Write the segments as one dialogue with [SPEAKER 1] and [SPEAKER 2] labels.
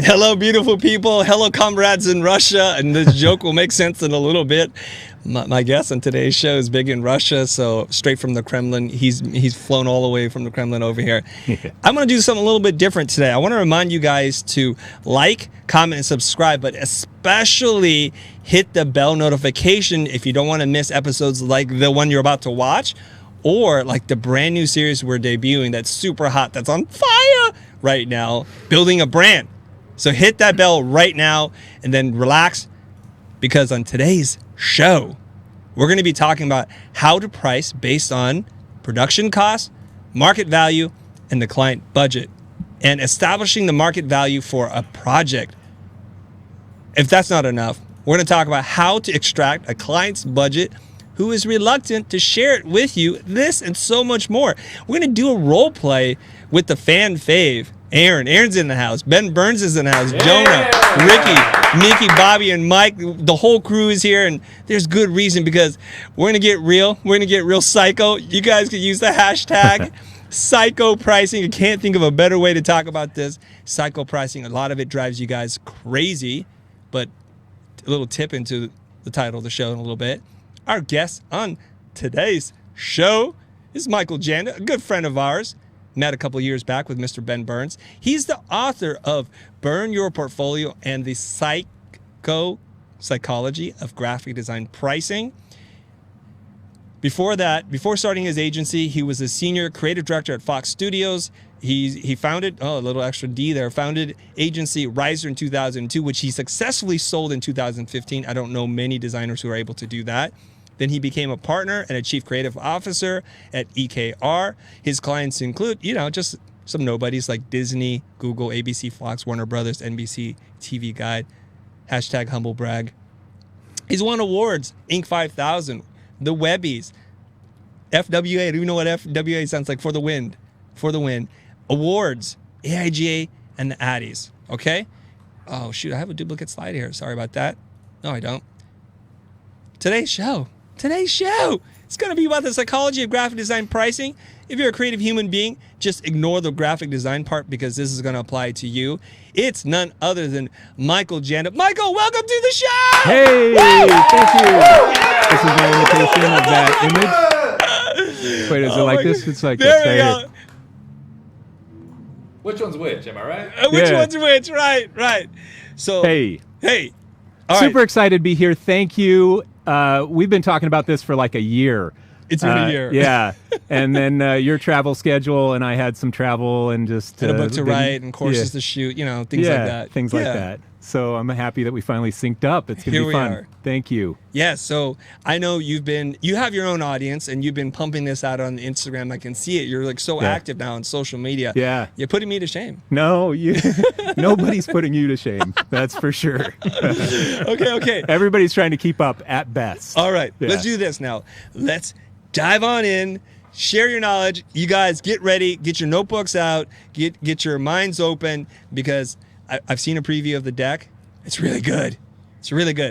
[SPEAKER 1] Hello, beautiful people. Hello, comrades in Russia. And this joke will make sense in a little bit. My guest on today's show is big in Russia, so straight from the Kremlin. He's flown all the way from the Kremlin over here. I'm going to do something a little bit different today. I want to remind you guys to like, comment, and subscribe, but especially hit the bell notification if you don't want to miss episodes like the one you're about to watch, or like the brand new series we're debuting that's super hot, that's on fire right now, Building a Brand. So hit that bell right now and then relax, because on today's show, we're going to be talking about how to price based on production costs, market value, and the client budget, and establishing the market value for a project. If that's not enough, we're going to talk about how to extract a client's budget who is reluctant to share it with you, this and so much more. We're going to do a role play with the fan fave, Aaron. Aaron's in the house. Ben Burns is in the house. Yeah. Jonah, Ricky, Nikki, Bobby, and Mike. The whole crew is here, and there's good reason, because we're going to get real. We're going to get real psycho. You guys can use the hashtag psycho pricing. I can't think of a better way to talk about this. Psycho pricing, a lot of it drives you guys crazy, but a little tip into the title of the show in a little bit. Our guest on today's show is Michael Janda, a good friend of ours. Met a couple years back with Mr. Ben Burns. He's the author of Burn Your Portfolio and the Psychology of Graphic Design Pricing. Before that, before starting his agency, he was a senior creative director at Fox Studios. He founded, a little extra D there, founded agency Riser in 2002, which he successfully sold in 2015. I don't know many designers who are able to do that. Then he became a partner and a chief creative officer at EKR. His clients include, just some nobodies like Disney, Google, ABC, Fox, Warner Brothers, NBC, TV Guide, hashtag humble brag. He's won awards, Inc. 5000, the Webbys, FWA. Do you know what FWA sounds like? For the win. Awwwards, AIGA and Addys. Okay? Oh, shoot, I have a duplicate slide here. Sorry about that. No, I don't. Today's show, it's going to be about the psychology of graphic design pricing. If you're a creative human being, just ignore the graphic design part, because this is going to apply to you. It's none other than Michael Janda. Michael, welcome to the show!
[SPEAKER 2] Hey, thank you. Yeah. This is my imitation of that image. Wait, is it like this? It's like
[SPEAKER 1] there we go.
[SPEAKER 3] Which one's which? Am I right?
[SPEAKER 1] Which one's which? Right. So, hey.
[SPEAKER 2] All Super excited to be here. Thank you. We've been talking about this for like a year.
[SPEAKER 1] It's been a year.
[SPEAKER 2] Yeah. And then your travel schedule, and I had some travel and just...
[SPEAKER 1] and a book to write and courses to shoot, things like that.
[SPEAKER 2] Things like that. So I'm happy that we finally synced up. It's going to be fun. Here we are. Thank you.
[SPEAKER 1] Yeah, so I know you have your own audience, and you've been pumping this out on Instagram. I can see it. You're like so active now on social media.
[SPEAKER 2] Yeah.
[SPEAKER 1] You're putting me to shame.
[SPEAKER 2] No, nobody's putting you to shame. That's for sure.
[SPEAKER 1] Okay.
[SPEAKER 2] Everybody's trying to keep up at best.
[SPEAKER 1] All right, let's do this now. Let's dive on in. Share your knowledge. You guys get ready. Get your notebooks out. Get your minds open, because I've seen a preview of the deck. It's really good.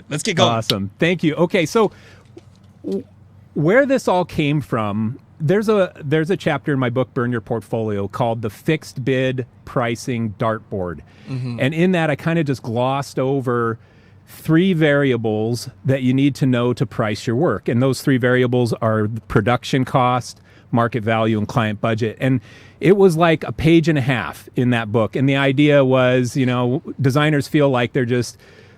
[SPEAKER 1] Let's get going.
[SPEAKER 2] Awesome. Thank you. Okay, so where this all came from, there's a chapter in my book, Burn Your Portfolio, called The Fixed Bid Pricing Dartboard. Mm-hmm. And in that, I kind of just glossed over 3 variables that you need to know to price your work. And those 3 variables are production cost, market value, and client budget. And it was like a page and a half in that book. And the idea was, designers feel like they're just,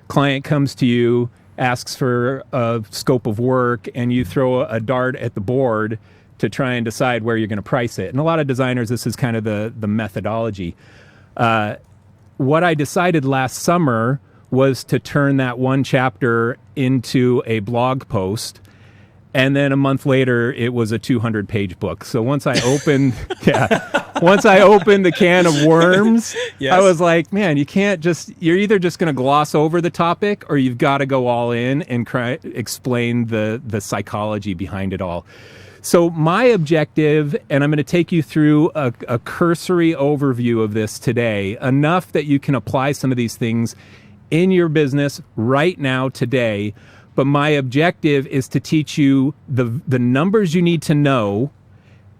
[SPEAKER 2] client comes to you, asks for a scope of work, and you throw a dart at the board to try and decide where you're going to price it. And a lot of designers, this is kind of the methodology. What I decided last summer was to turn that one chapter into a blog post. And then a month later, it was a 200-page book. So once I opened, the can of worms, I was like, man, you're either just going to gloss over the topic, or you've got to go all in and explain the psychology behind it all. So my objective, and I'm going to take you through a cursory overview of this today, enough that you can apply some of these things in your business right now, today. But my objective is to teach you the numbers you need to know,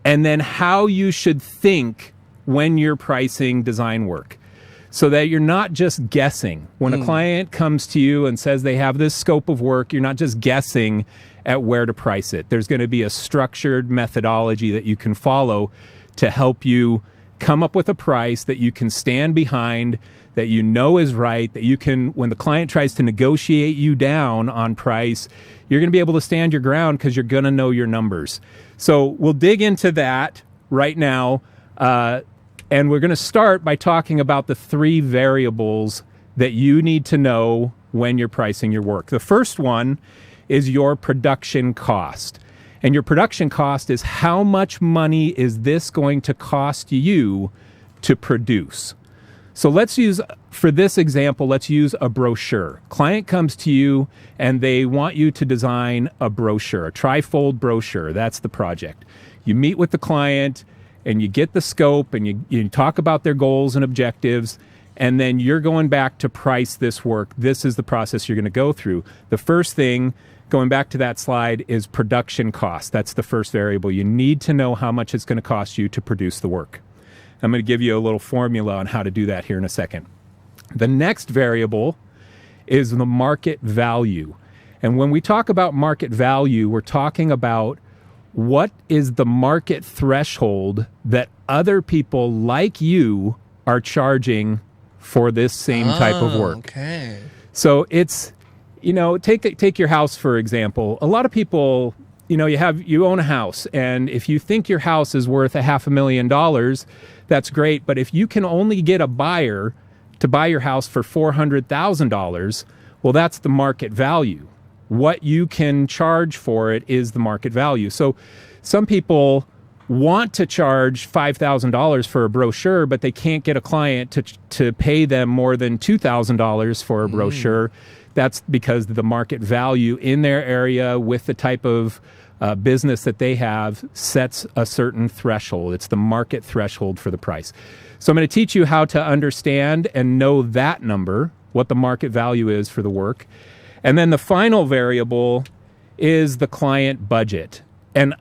[SPEAKER 2] and then how you should think when you're pricing design work. so that you're not just guessing. When a client comes to you and says they have this scope of work, you're not just guessing at where to price it. There's going to be a structured methodology that you can follow to help you come up with a price that you can stand behind, that you know is right, that you can, when the client tries to negotiate you down on price, you're going to be able to stand your ground because you're going to know your numbers. So we'll dig into that right now. And we're going to start by talking about the 3 variables that you need to know when you're pricing your work. The first one is your production cost. And your production cost is how much money is this going to cost you to produce. So let's use, for this example, let's use a brochure. Client comes to you and they want you to design a brochure, a trifold brochure. That's the project. You meet with the client and you get the scope and you talk about their goals and objectives, and then you're going back to price this work. This is the process you're going to go through. The first thing, going back to that slide, is production cost. That's the first variable. You need to know how much it's going to cost you to produce the work. I'm going to give you a little formula on how to do that here in a second. The next variable is the market value. And when we talk about market value, we're talking about what is the market threshold that other people like you are charging for this same type of work.
[SPEAKER 1] Okay.
[SPEAKER 2] So it's, take your house, for example. A lot of people, you own a house, and if you think your house is worth $500,000, that's great. But if you can only get a buyer to buy your house for $400,000, well, that's the market value. What you can charge for it is the market value. So some people want to charge $5,000 for a brochure, but they can't get a client to pay them more than $2,000 for a brochure. That's because the market value in their area with the type of business that they have sets a certain threshold. It's the market threshold for the price. So I'm going to teach you how to understand and know that number, what the market value is for the work. And then the final variable is the client budget. And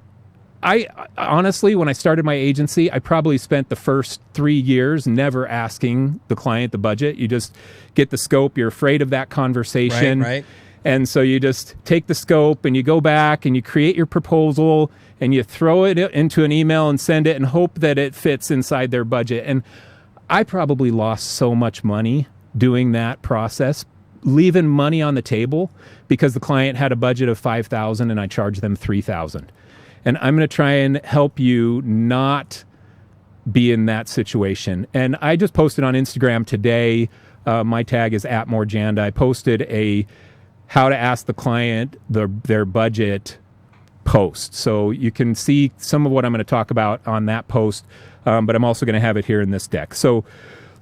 [SPEAKER 2] I honestly, when I started my agency, I probably spent the first 3 years never asking the client the budget. You just get the scope. You're afraid of that conversation.
[SPEAKER 1] Right.
[SPEAKER 2] And so you just take the scope and you go back and you create your proposal and you throw it into an email and send it and hope that it fits inside their budget. And I probably lost so much money doing that process, leaving money on the table because the client had a budget of $5,000 and I charged them $3,000. And I'm going to try and help you not be in that situation. And I just posted on Instagram today, my tag is @morejanda. I posted a how to ask the client their budget post. So you can see some of what I'm going to talk about on that post, but I'm also going to have it here in this deck. So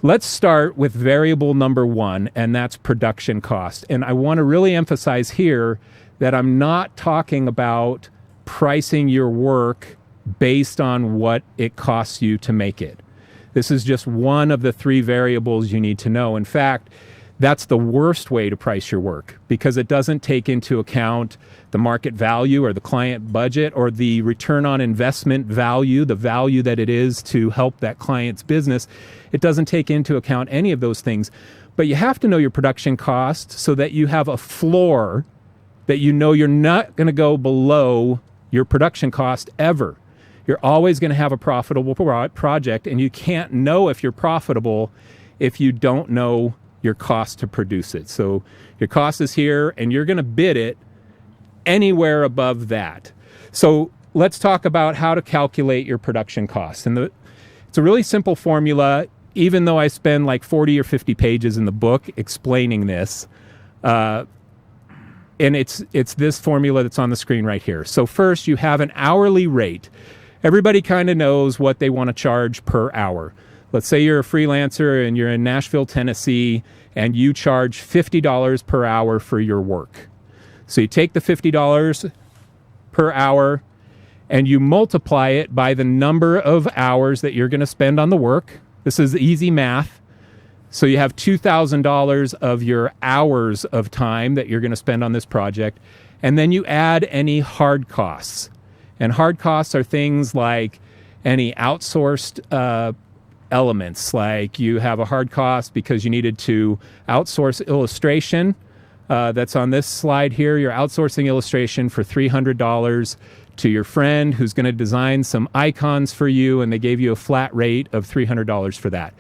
[SPEAKER 2] let's start with variable number 1, and that's production cost. And I want to really emphasize here that I'm not talking about pricing your work based on what it costs you to make it. This is just one of the 3 variables you need to know. In fact, that's the worst way to price your work because it doesn't take into account the market value or the client budget or the return on investment value, the value that it is to help that client's business. It doesn't take into account any of those things. But you have to know your production cost so that you have a floor that you know you're not going to go below your production cost ever. You're always going to have a profitable project, and you can't know if you're profitable if you don't know your cost to produce it. So your cost is here, and you're going to bid it anywhere above that. So let's talk about how to calculate your production cost. And it's a really simple formula, even though I spend like 40 or 50 pages in the book explaining this. And it's this formula that's on the screen right here. So first, you have an hourly rate. Everybody kind of knows what they want to charge per hour. Let's say you're a freelancer and you're in Nashville, Tennessee, and you charge $50 per hour for your work. So you take the $50 per hour and you multiply it by the number of hours that you're going to spend on the work. This is easy math. So you have $2,000 of your hours of time that you're going to spend on this project. And then you add any hard costs. And hard costs are things like any outsourced elements, like you have a hard cost because you needed to outsource illustration. That's on this slide here. You're outsourcing illustration for $300 to your friend who's going to design some icons for you, and they gave you a flat rate of $300 for that.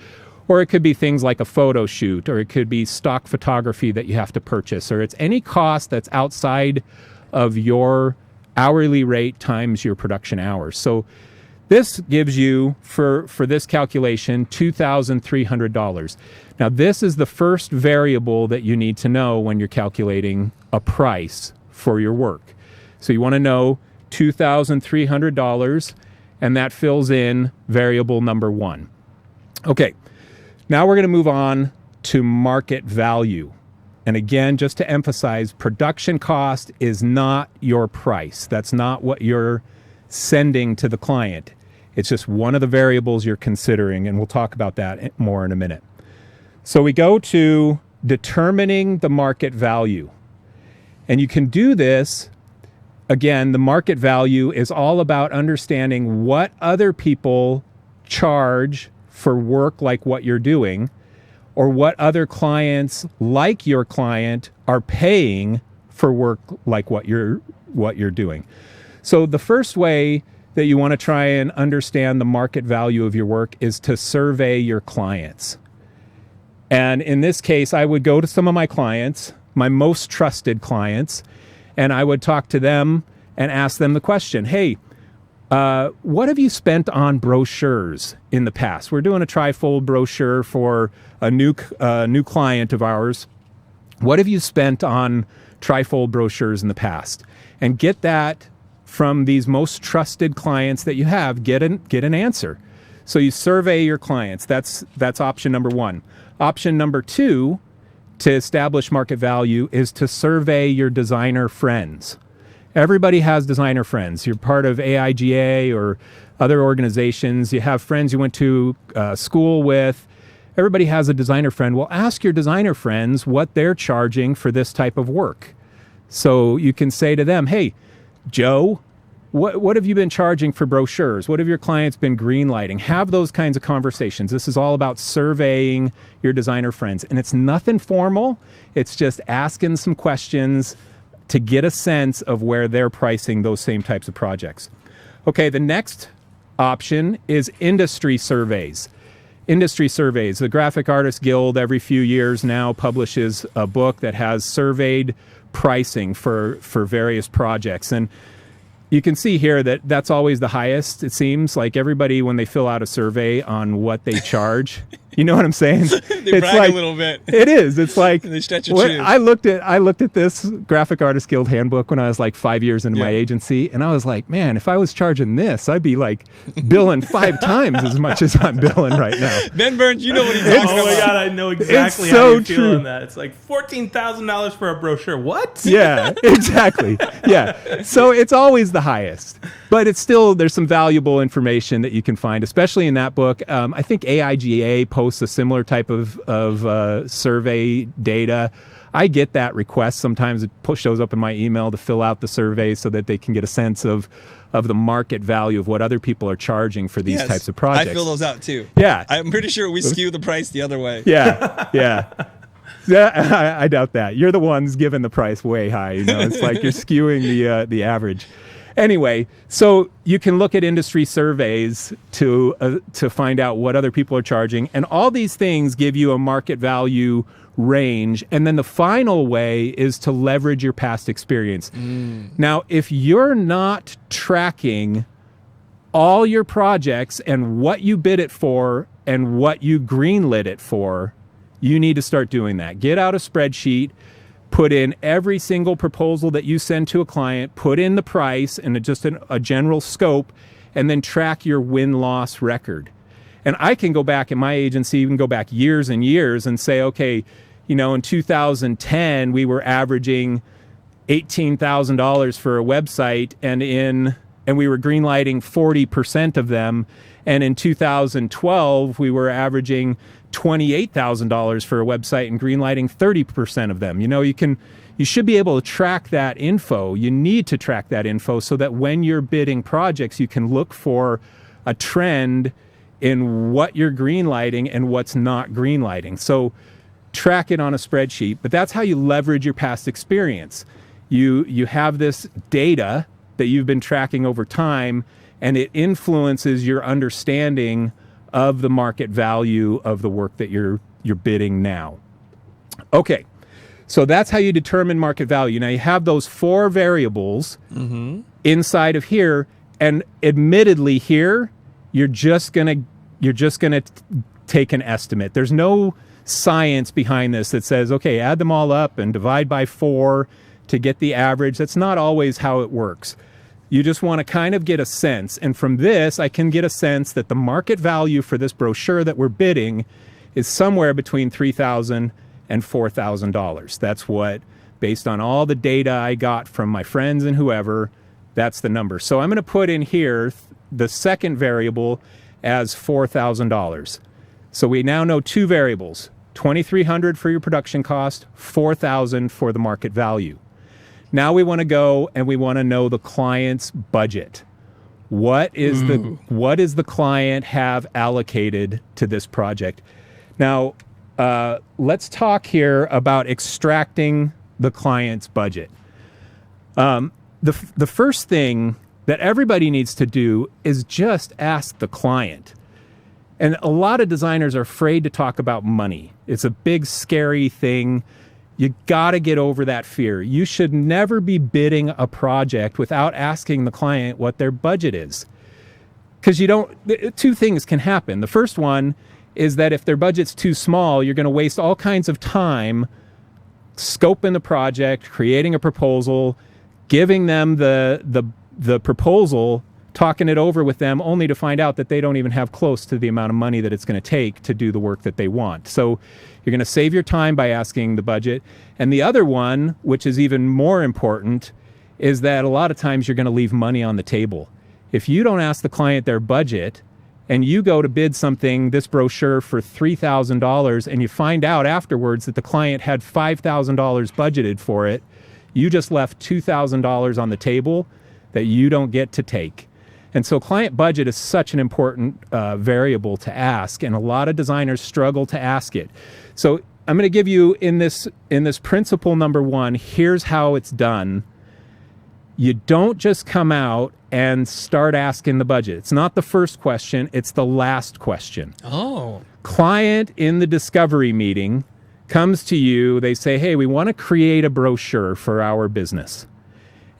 [SPEAKER 2] Or it could be things like a photo shoot, or it could be stock photography that you have to purchase, or it's any cost that's outside of your hourly rate times your production hours. So this gives you, for this calculation, $2,300. Now, this is the first variable that you need to know when you're calculating a price for your work. So you want to know $2,300, and that fills in variable number 1. Okay, now we're going to move on to market value. And again, just to emphasize, production cost is not your price. That's not what you're sending to the client. It's just one of the variables you're considering, and we'll talk about that more in a minute. So we go to determining the market value. And you can do this, again, the market value is all about understanding what other people charge for work like what you're doing, or what other clients like your client are paying for work like what you're doing. So the first way that you want to try and understand the market value of your work is to survey your clients. And in this case, I would go to some of my clients, my most trusted clients, and I would talk to them and ask them the question, hey, what have you spent on brochures in the past? We're doing a trifold brochure for a new client of ours. What have you spent on trifold brochures in the past? And get that from these most trusted clients that you have. Get an answer. So you survey your clients. That's option number 1. Option number 2 to establish market value is to survey your designer friends. Everybody has designer friends. You're part of AIGA or other organizations. You have friends you went to school with. Everybody has a designer friend. Well, ask your designer friends what they're charging for this type of work. So you can say to them, hey, Joe, what have you been charging for brochures? What have your clients been greenlighting? Have those kinds of conversations. This is all about surveying your designer friends. And it's nothing formal. It's just asking some questions to get a sense of where they're pricing those same types of projects. Okay, the next option is industry surveys. Industry surveys. The Graphic Artists Guild every few years now publishes a book that has surveyed pricing for various projects. And you can see here that that's always the highest. It seems like everybody, when they fill out a survey on what they charge, you know what I'm saying?
[SPEAKER 1] They brag a little bit.
[SPEAKER 2] It is. It's like
[SPEAKER 1] they stretch your chin.
[SPEAKER 2] I looked at this Graphic Artists Guild handbook when I was like 5 years into my agency, and I was like, man, if I was charging this, I'd be like billing 5 times as much as I'm billing right now.
[SPEAKER 1] Ben Burns, you know what he's talking about.
[SPEAKER 3] Oh my God, I know exactly
[SPEAKER 2] It's
[SPEAKER 3] how
[SPEAKER 2] so
[SPEAKER 3] you feel
[SPEAKER 2] true.
[SPEAKER 3] on that. It's like $14,000 for a brochure. What?
[SPEAKER 2] Yeah, exactly. Yeah. So it's always the highest, but it's still, there's some valuable information that you can find, especially in that book. I think AIGA posts a similar type of survey data. I get that request. Sometimes it shows up in my email to fill out the survey so that they can get a sense of the market value of what other people are charging for these types of projects.
[SPEAKER 1] I fill those out too.
[SPEAKER 2] Yeah.
[SPEAKER 1] I'm pretty sure we skew the price the other way.
[SPEAKER 2] Yeah. I doubt that. You're the ones giving the price way high. You know, it's like you're skewing the average. Anyway, so you can look at industry surveys to find out what other people are charging, and all these things give you a market value range. And then the final way is to leverage your past experience. Now, if you're not tracking all your projects and what you bid it for and what you greenlit it for, you need to start doing that. Get out a spreadsheet. Put in every single proposal that you send to a client, put in the price and just a general scope, and then track your win-loss record. And I can go back in my agency, even go back years and years and say, okay, you know, in 2010, we were averaging $18,000 for a website, and we were greenlighting 40% of them. And in 2012, we were averaging $28,000 for a website and greenlighting 30% of them. You know, you should be able to track that info. You need to track that info so that when you're bidding projects, you can look for a trend in what you're green lighting and what's not green lighting. So track it on a spreadsheet, but that's how you leverage your past experience. You have this data that you've been tracking over time, and it influences your understanding of the market value of the work that you're bidding now. Okay, so that's how you determine market value. Now you have those 4 variables inside of here, and admittedly here, you're just gonna take an estimate. There's no science behind this that says, okay, add them all up and divide by 4 to get the average. That's not always how it works. You just want to kind of get a sense. And from this, I can get a sense that the market value for this brochure that we're bidding is somewhere between $3,000 and $4,000. That's what, based on all the data I got from my friends and whoever, that's the number. So I'm going to put in here the second variable as $4,000. So we now know 2 variables, $2,300 for your production cost, $4,000 for the market value. Now we want to go and we want to know the client's budget. What is the client have allocated to this project? Now, let's talk here about extracting the client's budget. The first thing that everybody needs to do is just ask the client. And a lot of designers are afraid to talk about money. It's a big, scary thing. You got to get over that fear. You should never be bidding a project without asking the client what their budget is. Because 2 things can happen. The first one is that if their budget's too small, you're going to waste all kinds of time scoping the project, creating a proposal, giving them the proposal, talking it over with them, only to find out that they don't even have close to the amount of money that it's going to take to do the work that they want. So you're going to save your time by asking the budget. And the other one, which is even more important, is that a lot of times you're going to leave money on the table. If you don't ask the client their budget and you go to bid something, this brochure, for $3,000, and you find out afterwards that the client had $5,000 budgeted for it, you just left $2,000 on the table that you don't get to take. And so client budget is such an important variable to ask, and a lot of designers struggle to ask it. So I'm going to give you in this principle number 1, here's how it's done. You don't just come out and start asking the budget. It's not the first question, it's the last question.
[SPEAKER 1] Oh.
[SPEAKER 2] Client in the discovery meeting comes to you, they say, hey, we want to create a brochure for our business.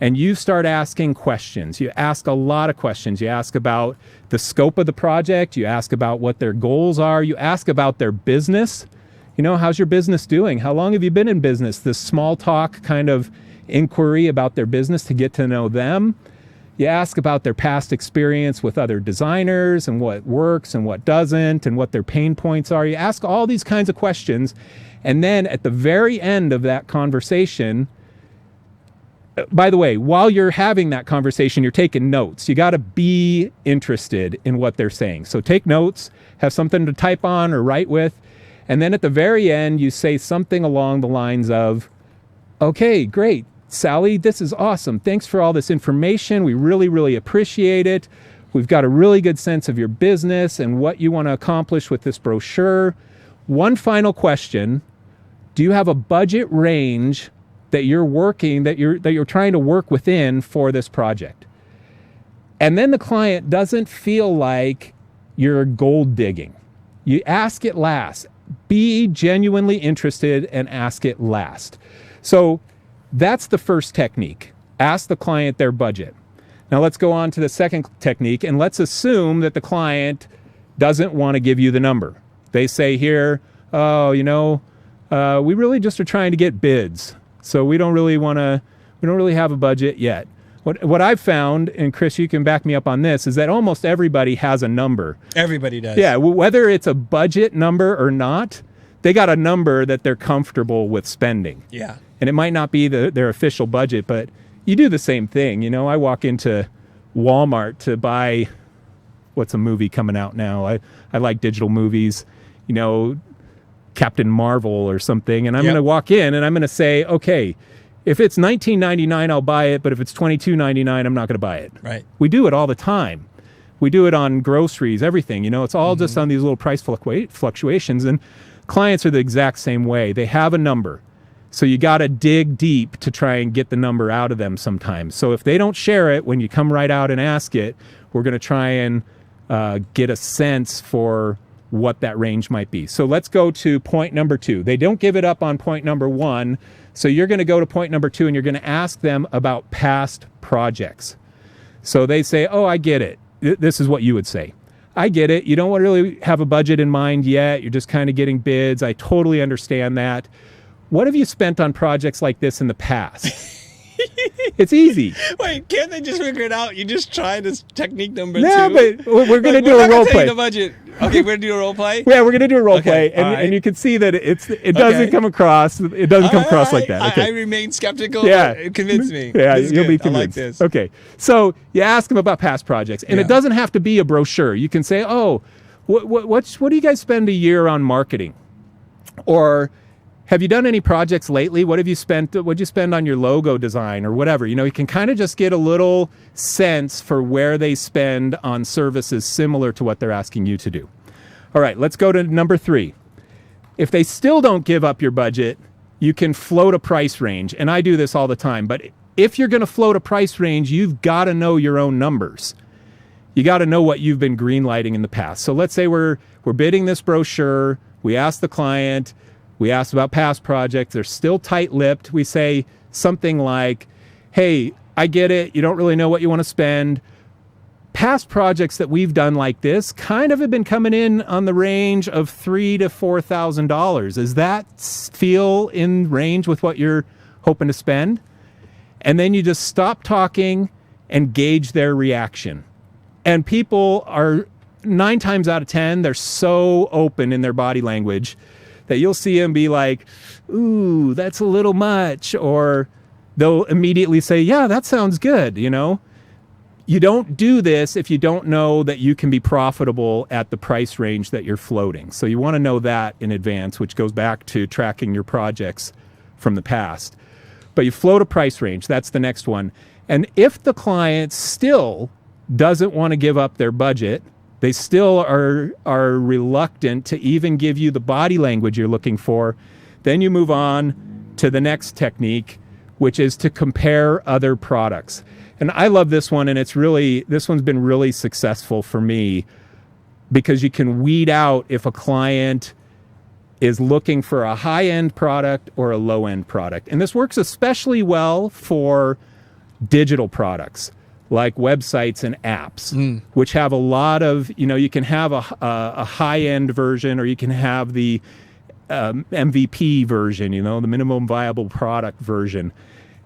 [SPEAKER 2] And you start asking questions. You ask a lot of questions. You ask about the scope of the project. You ask about what their goals are. You ask about their business. How's your business doing? How long have you been in business? This small talk kind of inquiry about their business to get to know them. You ask about their past experience with other designers and what works and what doesn't and what their pain points are. You ask all these kinds of questions. And then at the very end of that conversation, by the way, while you're having that conversation, you're taking notes. You got to be interested in what they're saying. So take notes, have something to type on or write with. And then at the very end, you say something along the lines of, okay, great, Sally, this is awesome. Thanks for all this information. We really, really appreciate it. We've got a really good sense of your business and what you want to accomplish with this brochure. One final question. Do you have a budget range that you're trying to work within for this project? And then the client doesn't feel like you're gold digging. You ask it last. Be genuinely interested and ask it last. So that's the first technique. Ask the client their budget. Now let's go on to the second technique, and let's assume that the client doesn't want to give you the number. They say here, we really just are trying to get bids. So we don't really have a budget yet. What I've found, and Chris, you can back me up on this, is that almost everybody has a number.
[SPEAKER 1] Everybody does.
[SPEAKER 2] Yeah, whether it's a budget number or not, they got a number that they're comfortable with spending.
[SPEAKER 1] Yeah.
[SPEAKER 2] And it might not be their official budget, but you do the same thing. I walk into Walmart to buy, what's a movie coming out now? I like digital movies, Captain Marvel or something, and I'm going to walk in and I'm going to say, okay, if it's $19.99, I'll buy it, but if it's $22.99, I'm not going to buy it.
[SPEAKER 1] Right.
[SPEAKER 2] We do it all the time. We do it on groceries, everything. It's all just on these little price fluctuations. And clients are the exact same way. They have a number. So you got to dig deep to try and get the number out of them sometimes. So if they don't share it, when you come right out and ask it, we're going to try and get a sense for what that range might be. So let's go to point number 2. They don't give it up on point number 1. So you're going to go to point number 2 and you're going to ask them about past projects. So they say, oh, I get it. This is what you would say. I get it. You don't really have a budget in mind yet. You're just kind of getting bids. I totally understand that. What have you spent on projects like this in the past? It's easy.
[SPEAKER 1] Wait, can't they just figure it out? You just try this technique number 2.
[SPEAKER 2] No, but we're going to do a role play.
[SPEAKER 1] The budget. Okay, we're going to do a role play?
[SPEAKER 2] Yeah, we're going to do a role play. And you can see that it doesn't come across. It doesn't come across like that. Okay.
[SPEAKER 1] I remain skeptical.
[SPEAKER 2] Yeah.
[SPEAKER 1] Convince me.
[SPEAKER 2] Yeah, you'll be convinced.
[SPEAKER 1] I like this.
[SPEAKER 2] Okay. So you ask them about past projects. And it doesn't have to be a brochure. You can say, oh, what do you guys spend a year on marketing? Or have you done any projects lately? What'd you spend on your logo design or whatever? You can kind of just get a little sense for where they spend on services similar to what they're asking you to do. All right, let's go to number 3. If they still don't give up your budget, you can float a price range. And I do this all the time. But if you're going to float a price range, you've got to know your own numbers. You got to know what you've been greenlighting in the past. So let's say we're bidding this brochure. We ask the client. We asked about past projects. They're still tight-lipped. We say something like, hey, I get it. You don't really know what you want to spend. Past projects that we've done like this kind of have been coming in on the range of $3,000 to $4,000. Does that feel in range with what you're hoping to spend? And then you just stop talking and gauge their reaction. And people are 9 times out of 10, they're so open in their body language that you'll see them be like, ooh, that's a little much. Or they'll immediately say, yeah, that sounds good, You don't do this if you don't know that you can be profitable at the price range that you're floating. So you want to know that in advance, which goes back to tracking your projects from the past. But you float a price range. That's the next one. And if the client still doesn't want to give up their budget, they still are reluctant to even give you the body language you're looking for, then you move on to the next technique, which is to compare other products. And I love this one, and this one's been really successful for me because you can weed out if a client is looking for a high-end product or a low-end product. And this works especially well for digital products like websites and apps, which have a lot of, you can have a high-end version, or you can have the MVP version, the minimum viable product version.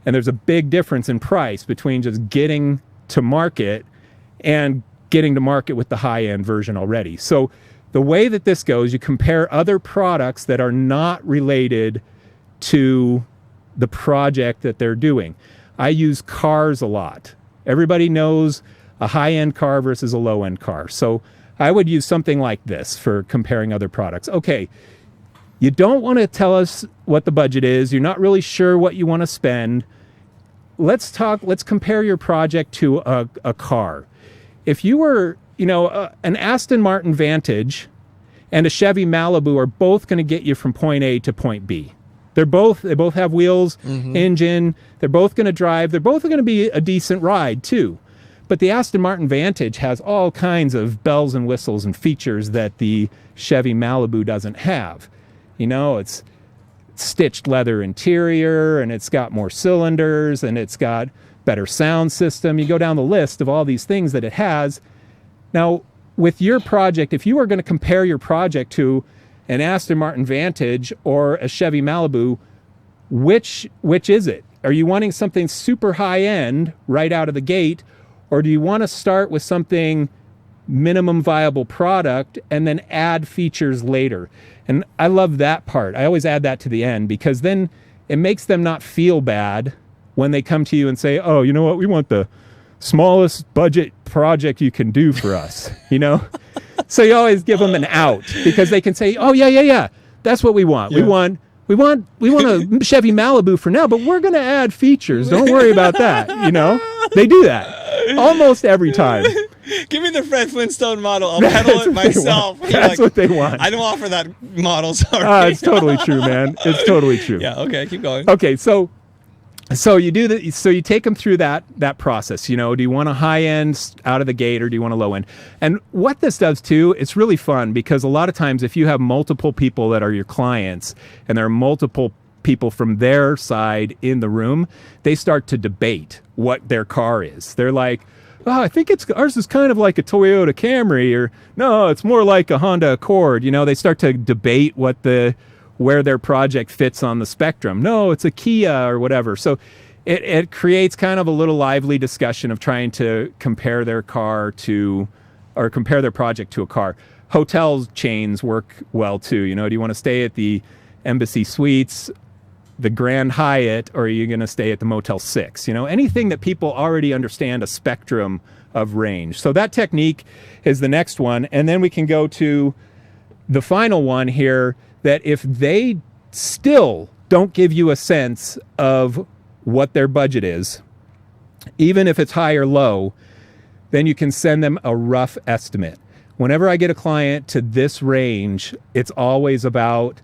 [SPEAKER 2] And there's a big difference in price between just getting to market and getting to market with the high-end version already. So the way that this goes, you compare other products that are not related to the project that they're doing. I use cars a lot. Everybody knows a high-end car versus a low-end car. So I would use something like this for comparing other products. Okay, you don't want to tell us what the budget is. You're not really sure what you want to spend. Let's compare your project to a car. If you were, an Aston Martin Vantage and a Chevy Malibu are both going to get you from point A to point B. They both have wheels, engine. They're both going to drive. They're both going to be a decent ride too. But the Aston Martin Vantage has all kinds of bells and whistles and features that the Chevy Malibu doesn't have. It's stitched leather interior, and it's got more cylinders, and it's got better sound system. You go down the list of all these things that it has. Now, with your project, if you are going to compare your project to an Aston Martin Vantage or a Chevy Malibu, which is it? Are you wanting something super high end right out of the gate, or do you want to start with something minimum viable product and then add features later? And I love that part. I always add that to the end because then it makes them not feel bad when they come to you and say, oh, you know what? We want the smallest budget project you can do for us, So you always give them an out because they can say, oh, yeah. That's what we want. Yeah. We want a Chevy Malibu for now, but we're going to add features. Don't worry about that. They do that almost every time.
[SPEAKER 1] Give me the Fred Flintstone model. I'll pedal it myself.
[SPEAKER 2] That's what they want.
[SPEAKER 1] I don't offer that model. Sorry.
[SPEAKER 2] It's totally true, man. It's totally true.
[SPEAKER 1] Yeah. Okay. Keep going.
[SPEAKER 2] Okay. So you do that. So you take them through that process. You know, do you want a high end out of the gate or do you want a low end? And what this does too, it's really fun because a lot of times if you have multiple people that are your clients and there are multiple people from their side in the room, they start to debate what their car is. They're like, oh, I think ours is kind of like a Toyota Camry, or no, it's more like a Honda Accord. You know, they start to debate where their project fits on the spectrum. No, it's a Kia or whatever. So it creates kind of a little lively discussion of trying to compare their project to a car. Hotel chains work well too. You know, do you want to stay at the Embassy Suites, the Grand Hyatt, or are you going to stay at the Motel 6? You know, anything that people already understand a spectrum of range. So that technique is the next one. And then we can go to the final one here, that if they still don't give you a sense of what their budget is, even if it's high or low, then you can send them a rough estimate. Whenever I get a client to this range, it's always about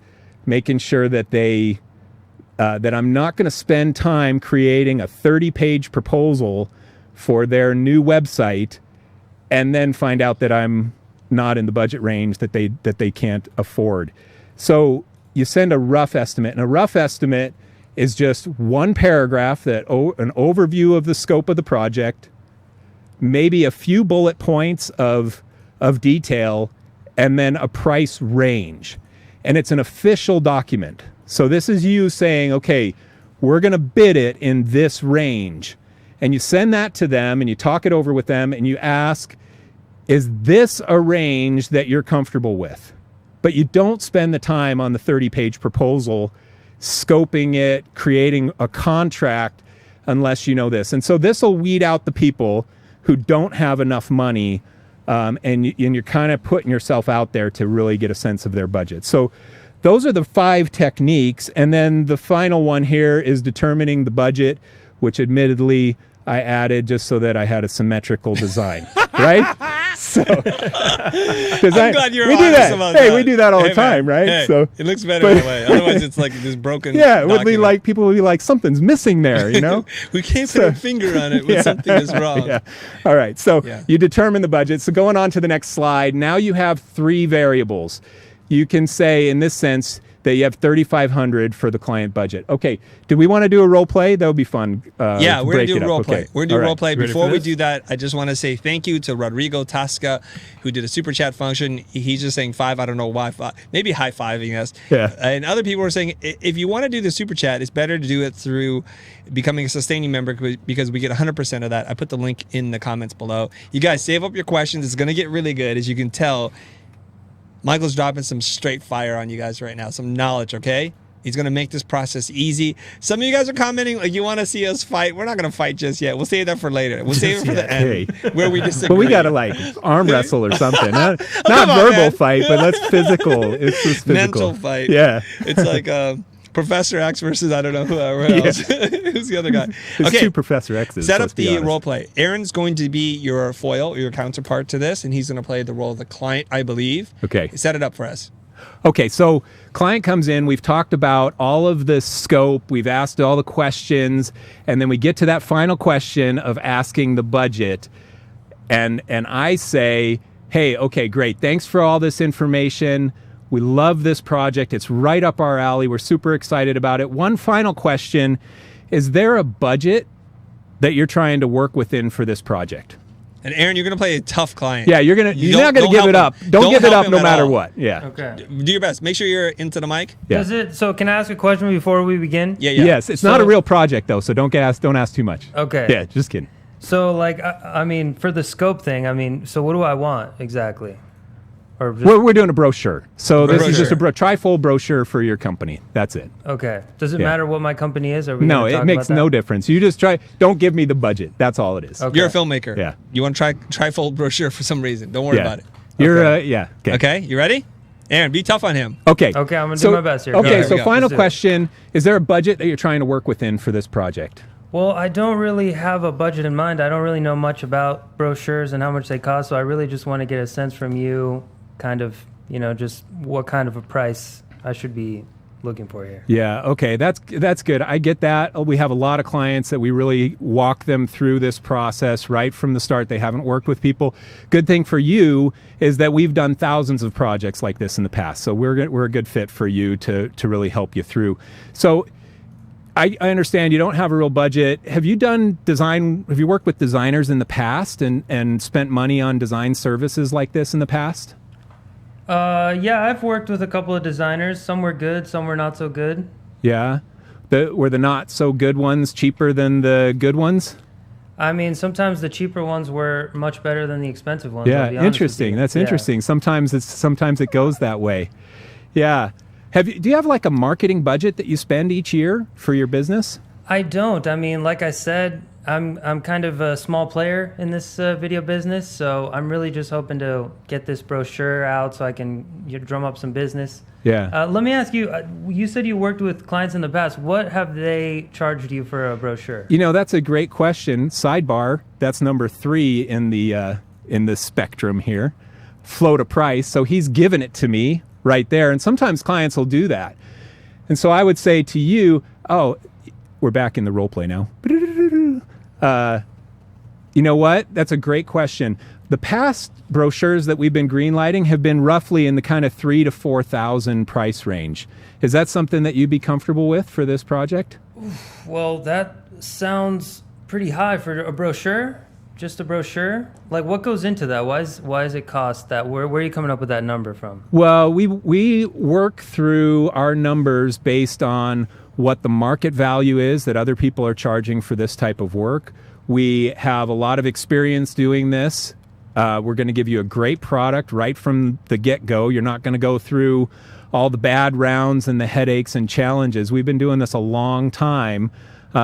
[SPEAKER 2] making sure that that I'm not going to spend time creating a 30-page proposal for their new website and then find out that I'm not in the budget range that they can't afford. So you send a rough estimate, and a rough estimate is just one paragraph an overview of the scope of the project, maybe a few bullet points of detail, and then a price range. And it's an official document. So this is you saying, okay, we're going to bid it in this range. And you send that to them and you talk it over with them and you ask, is this a range that you're comfortable with? But you don't spend the time on the 30-page proposal, scoping it, creating a contract, unless you know this. And so this will weed out the people who don't have enough money, and you're kind of putting yourself out there to really get a sense of their budget. So those are the 5 techniques. And then the final one here is determining the budget, which admittedly I added just so that I had a symmetrical design, right? So,
[SPEAKER 1] I'm glad you're honest about that.
[SPEAKER 2] Hey, we do that all the time,
[SPEAKER 1] man.
[SPEAKER 2] right?
[SPEAKER 1] Hey,
[SPEAKER 2] so
[SPEAKER 1] it looks better that way. Otherwise, it's like this broken.
[SPEAKER 2] Yeah, it would be
[SPEAKER 1] document.
[SPEAKER 2] like people would be like, something's missing there, you know?
[SPEAKER 1] We can't put a finger on it when something is wrong.
[SPEAKER 2] Yeah. All right. So you determine the budget. So going on to the next slide, now you have 3 variables. You can say, in this sense, that you have $3,500 for the client budget. Okay, do we want to do a role play? That would be fun.
[SPEAKER 1] Yeah, we're going to do a role play.
[SPEAKER 2] Okay.
[SPEAKER 1] We're going to do a role play. Before we
[SPEAKER 3] this?
[SPEAKER 1] do that, I just want to say thank you to Rodrigo Tasca, who did a super chat function. He's just saying 5. I don't know why. 5. Maybe high fiving us.
[SPEAKER 2] Yeah.
[SPEAKER 1] And other people were saying, if you want to do the super chat, it's better to do it through becoming a sustaining member because we get 100% of that. I put the link in the comments below. You guys save up your questions. It's going to get really good. As you can tell, Michael's dropping some straight fire on you guys right now, some knowledge, okay? He's going to make this process easy. Some of you guys are commenting like you want to see us fight. We're not going to fight just yet. We'll save that for later. We'll save it for the end where we disagree.
[SPEAKER 2] But we got to like arm wrestle or something. Not verbal fight, but that's physical. It's just physical.
[SPEAKER 1] Mental fight.
[SPEAKER 2] Yeah.
[SPEAKER 1] It's like Professor X versus I don't know whoever else. Who's the other guy?
[SPEAKER 2] It's 2 Professor X's.
[SPEAKER 1] Set up the role play. Aaron's going to be your foil, your counterpart to this, and he's going to play the role of the client, I believe.
[SPEAKER 2] Okay.
[SPEAKER 1] Set it up for us.
[SPEAKER 2] Okay, so client comes in, we've talked about all of the scope, we've asked all the questions, and then we get to that final question of asking the budget, and I say, hey, okay, great, thanks for all this information. We love this project. It's right up our alley. We're super excited about it. One final question. Is there a budget that you're trying to work within for this project?
[SPEAKER 1] And Aaron, you're going to play a tough client.
[SPEAKER 2] Yeah, you're not going to give it up. Don't give it up no matter what. Yeah.
[SPEAKER 3] Okay.
[SPEAKER 1] Do your best. Make sure you're into the mic.
[SPEAKER 2] Yeah.
[SPEAKER 4] So can I ask a question before we begin?
[SPEAKER 1] Yeah.
[SPEAKER 2] Yes, it's not a real project though, so don't ask too much.
[SPEAKER 4] Okay.
[SPEAKER 2] Yeah, just kidding.
[SPEAKER 4] So like, I mean, for the scope thing, so what do I want exactly? Or just,
[SPEAKER 2] We're doing a brochure. So this is just a trifold brochure for your company. That's it.
[SPEAKER 4] okay. Does it matter what my company is? Or
[SPEAKER 2] No, it makes no difference. You just don't give me the budget. That's all it is.
[SPEAKER 4] Okay.
[SPEAKER 1] You're a filmmaker.
[SPEAKER 2] Yeah.
[SPEAKER 1] You want to trifold brochure for some reason. Don't worry about it.
[SPEAKER 2] You're
[SPEAKER 4] Okay.
[SPEAKER 1] Okay, you ready? Aaron, be tough on him.
[SPEAKER 2] Okay.
[SPEAKER 4] Okay, I'm gonna do my best here.
[SPEAKER 2] Okay,
[SPEAKER 1] Here
[SPEAKER 2] so
[SPEAKER 1] we go.
[SPEAKER 2] final
[SPEAKER 4] Let's do it.
[SPEAKER 2] question. Is there a budget that you're trying to work within for this project?
[SPEAKER 4] Well, I don't really have a budget in mind. I don't really know much about brochures and how much they cost, so I really just want to get a sense from you, kind of, just what kind of a price I should be looking for here.
[SPEAKER 2] Yeah, okay, that's good. I get that. We have a lot of clients that we really walk them through this process right from the start. They haven't worked with people. Good thing for you is that we've done thousands of projects like this in the past, so we're a good fit for you to really help you through. So I understand you don't have a real budget. Have you worked with designers in the past and spent money on design services like this in the past?
[SPEAKER 4] Yeah, I've worked with a couple of designers. Some were good, some were not so good.
[SPEAKER 2] Yeah? Were the not so good ones cheaper than the good ones?
[SPEAKER 4] I mean, sometimes the cheaper ones were much better than the expensive ones. I'll be
[SPEAKER 2] Yeah,
[SPEAKER 4] honest
[SPEAKER 2] interesting.
[SPEAKER 4] with you.
[SPEAKER 2] That's
[SPEAKER 4] Yeah.
[SPEAKER 2] interesting. Sometimes it goes that way. Yeah. Do you have like a marketing budget that you spend each year for your business?
[SPEAKER 4] I don't. I mean, like I said, I'm kind of a small player in this video business, so I'm really just hoping to get this brochure out so I can drum up some business.
[SPEAKER 2] Yeah.
[SPEAKER 4] Let me ask you, you said you worked with clients in the past. What have they charged you for a brochure?
[SPEAKER 2] That's a great question. Sidebar, that's number 3 in the spectrum here. Float a price. So he's given it to me right there. And sometimes clients will do that. And so I would say to you, we're back in the role play now. You know what? That's a great question. The past brochures that we've been greenlighting have been roughly in the kind of $3,000 to $4,000 price range. Is that something that you'd be comfortable with for this project?
[SPEAKER 4] Well, that sounds pretty high for a brochure. Just a brochure? Like, what goes into that? Why is it cost that? Where are you coming up with that number from?
[SPEAKER 2] Well, we work through our numbers based on what the market value is that other people are charging for this type of work. We have a lot of experience doing this. We're going to give you a great product right from the get-go. You're not going to go through all the bad rounds and the headaches and challenges. We've been doing this a long time.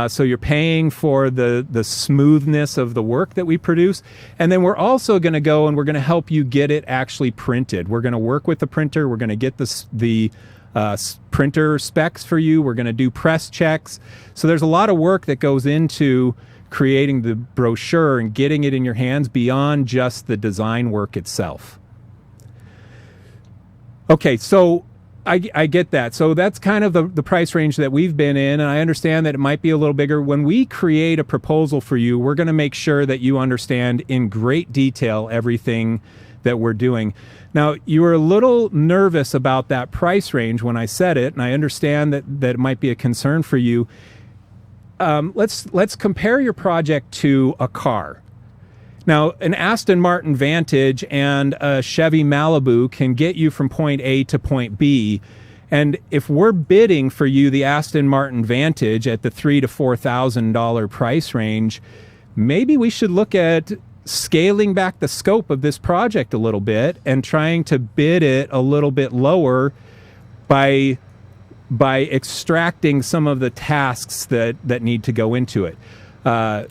[SPEAKER 2] So you're paying for the smoothness of the work that we produce. And then we're also going to go and we're going to help you get it actually printed. We're going to work with the printer. We're going to get the printer specs for you. We're going to do press checks. So there's a lot of work that goes into creating the brochure and getting it in your hands beyond just the design work itself. Okay, so I get that. So that's kind of the price range that we've been in, and I understand that it might be a little bigger. When we create a proposal for you, we're going to make sure that you understand in great detail everything that we're doing. Now, you were a little nervous about that price range when I said it, and I understand that it might be a concern for you. Let's compare your project to a car. Now, an Aston Martin Vantage and a Chevy Malibu can get you from point A to point B. And if we're bidding for you the Aston Martin Vantage at the $3,000 to $4,000 price range, maybe we should look at scaling back the scope of this project a little bit and trying to bid it a little bit lower by extracting some of the tasks that need to go into it.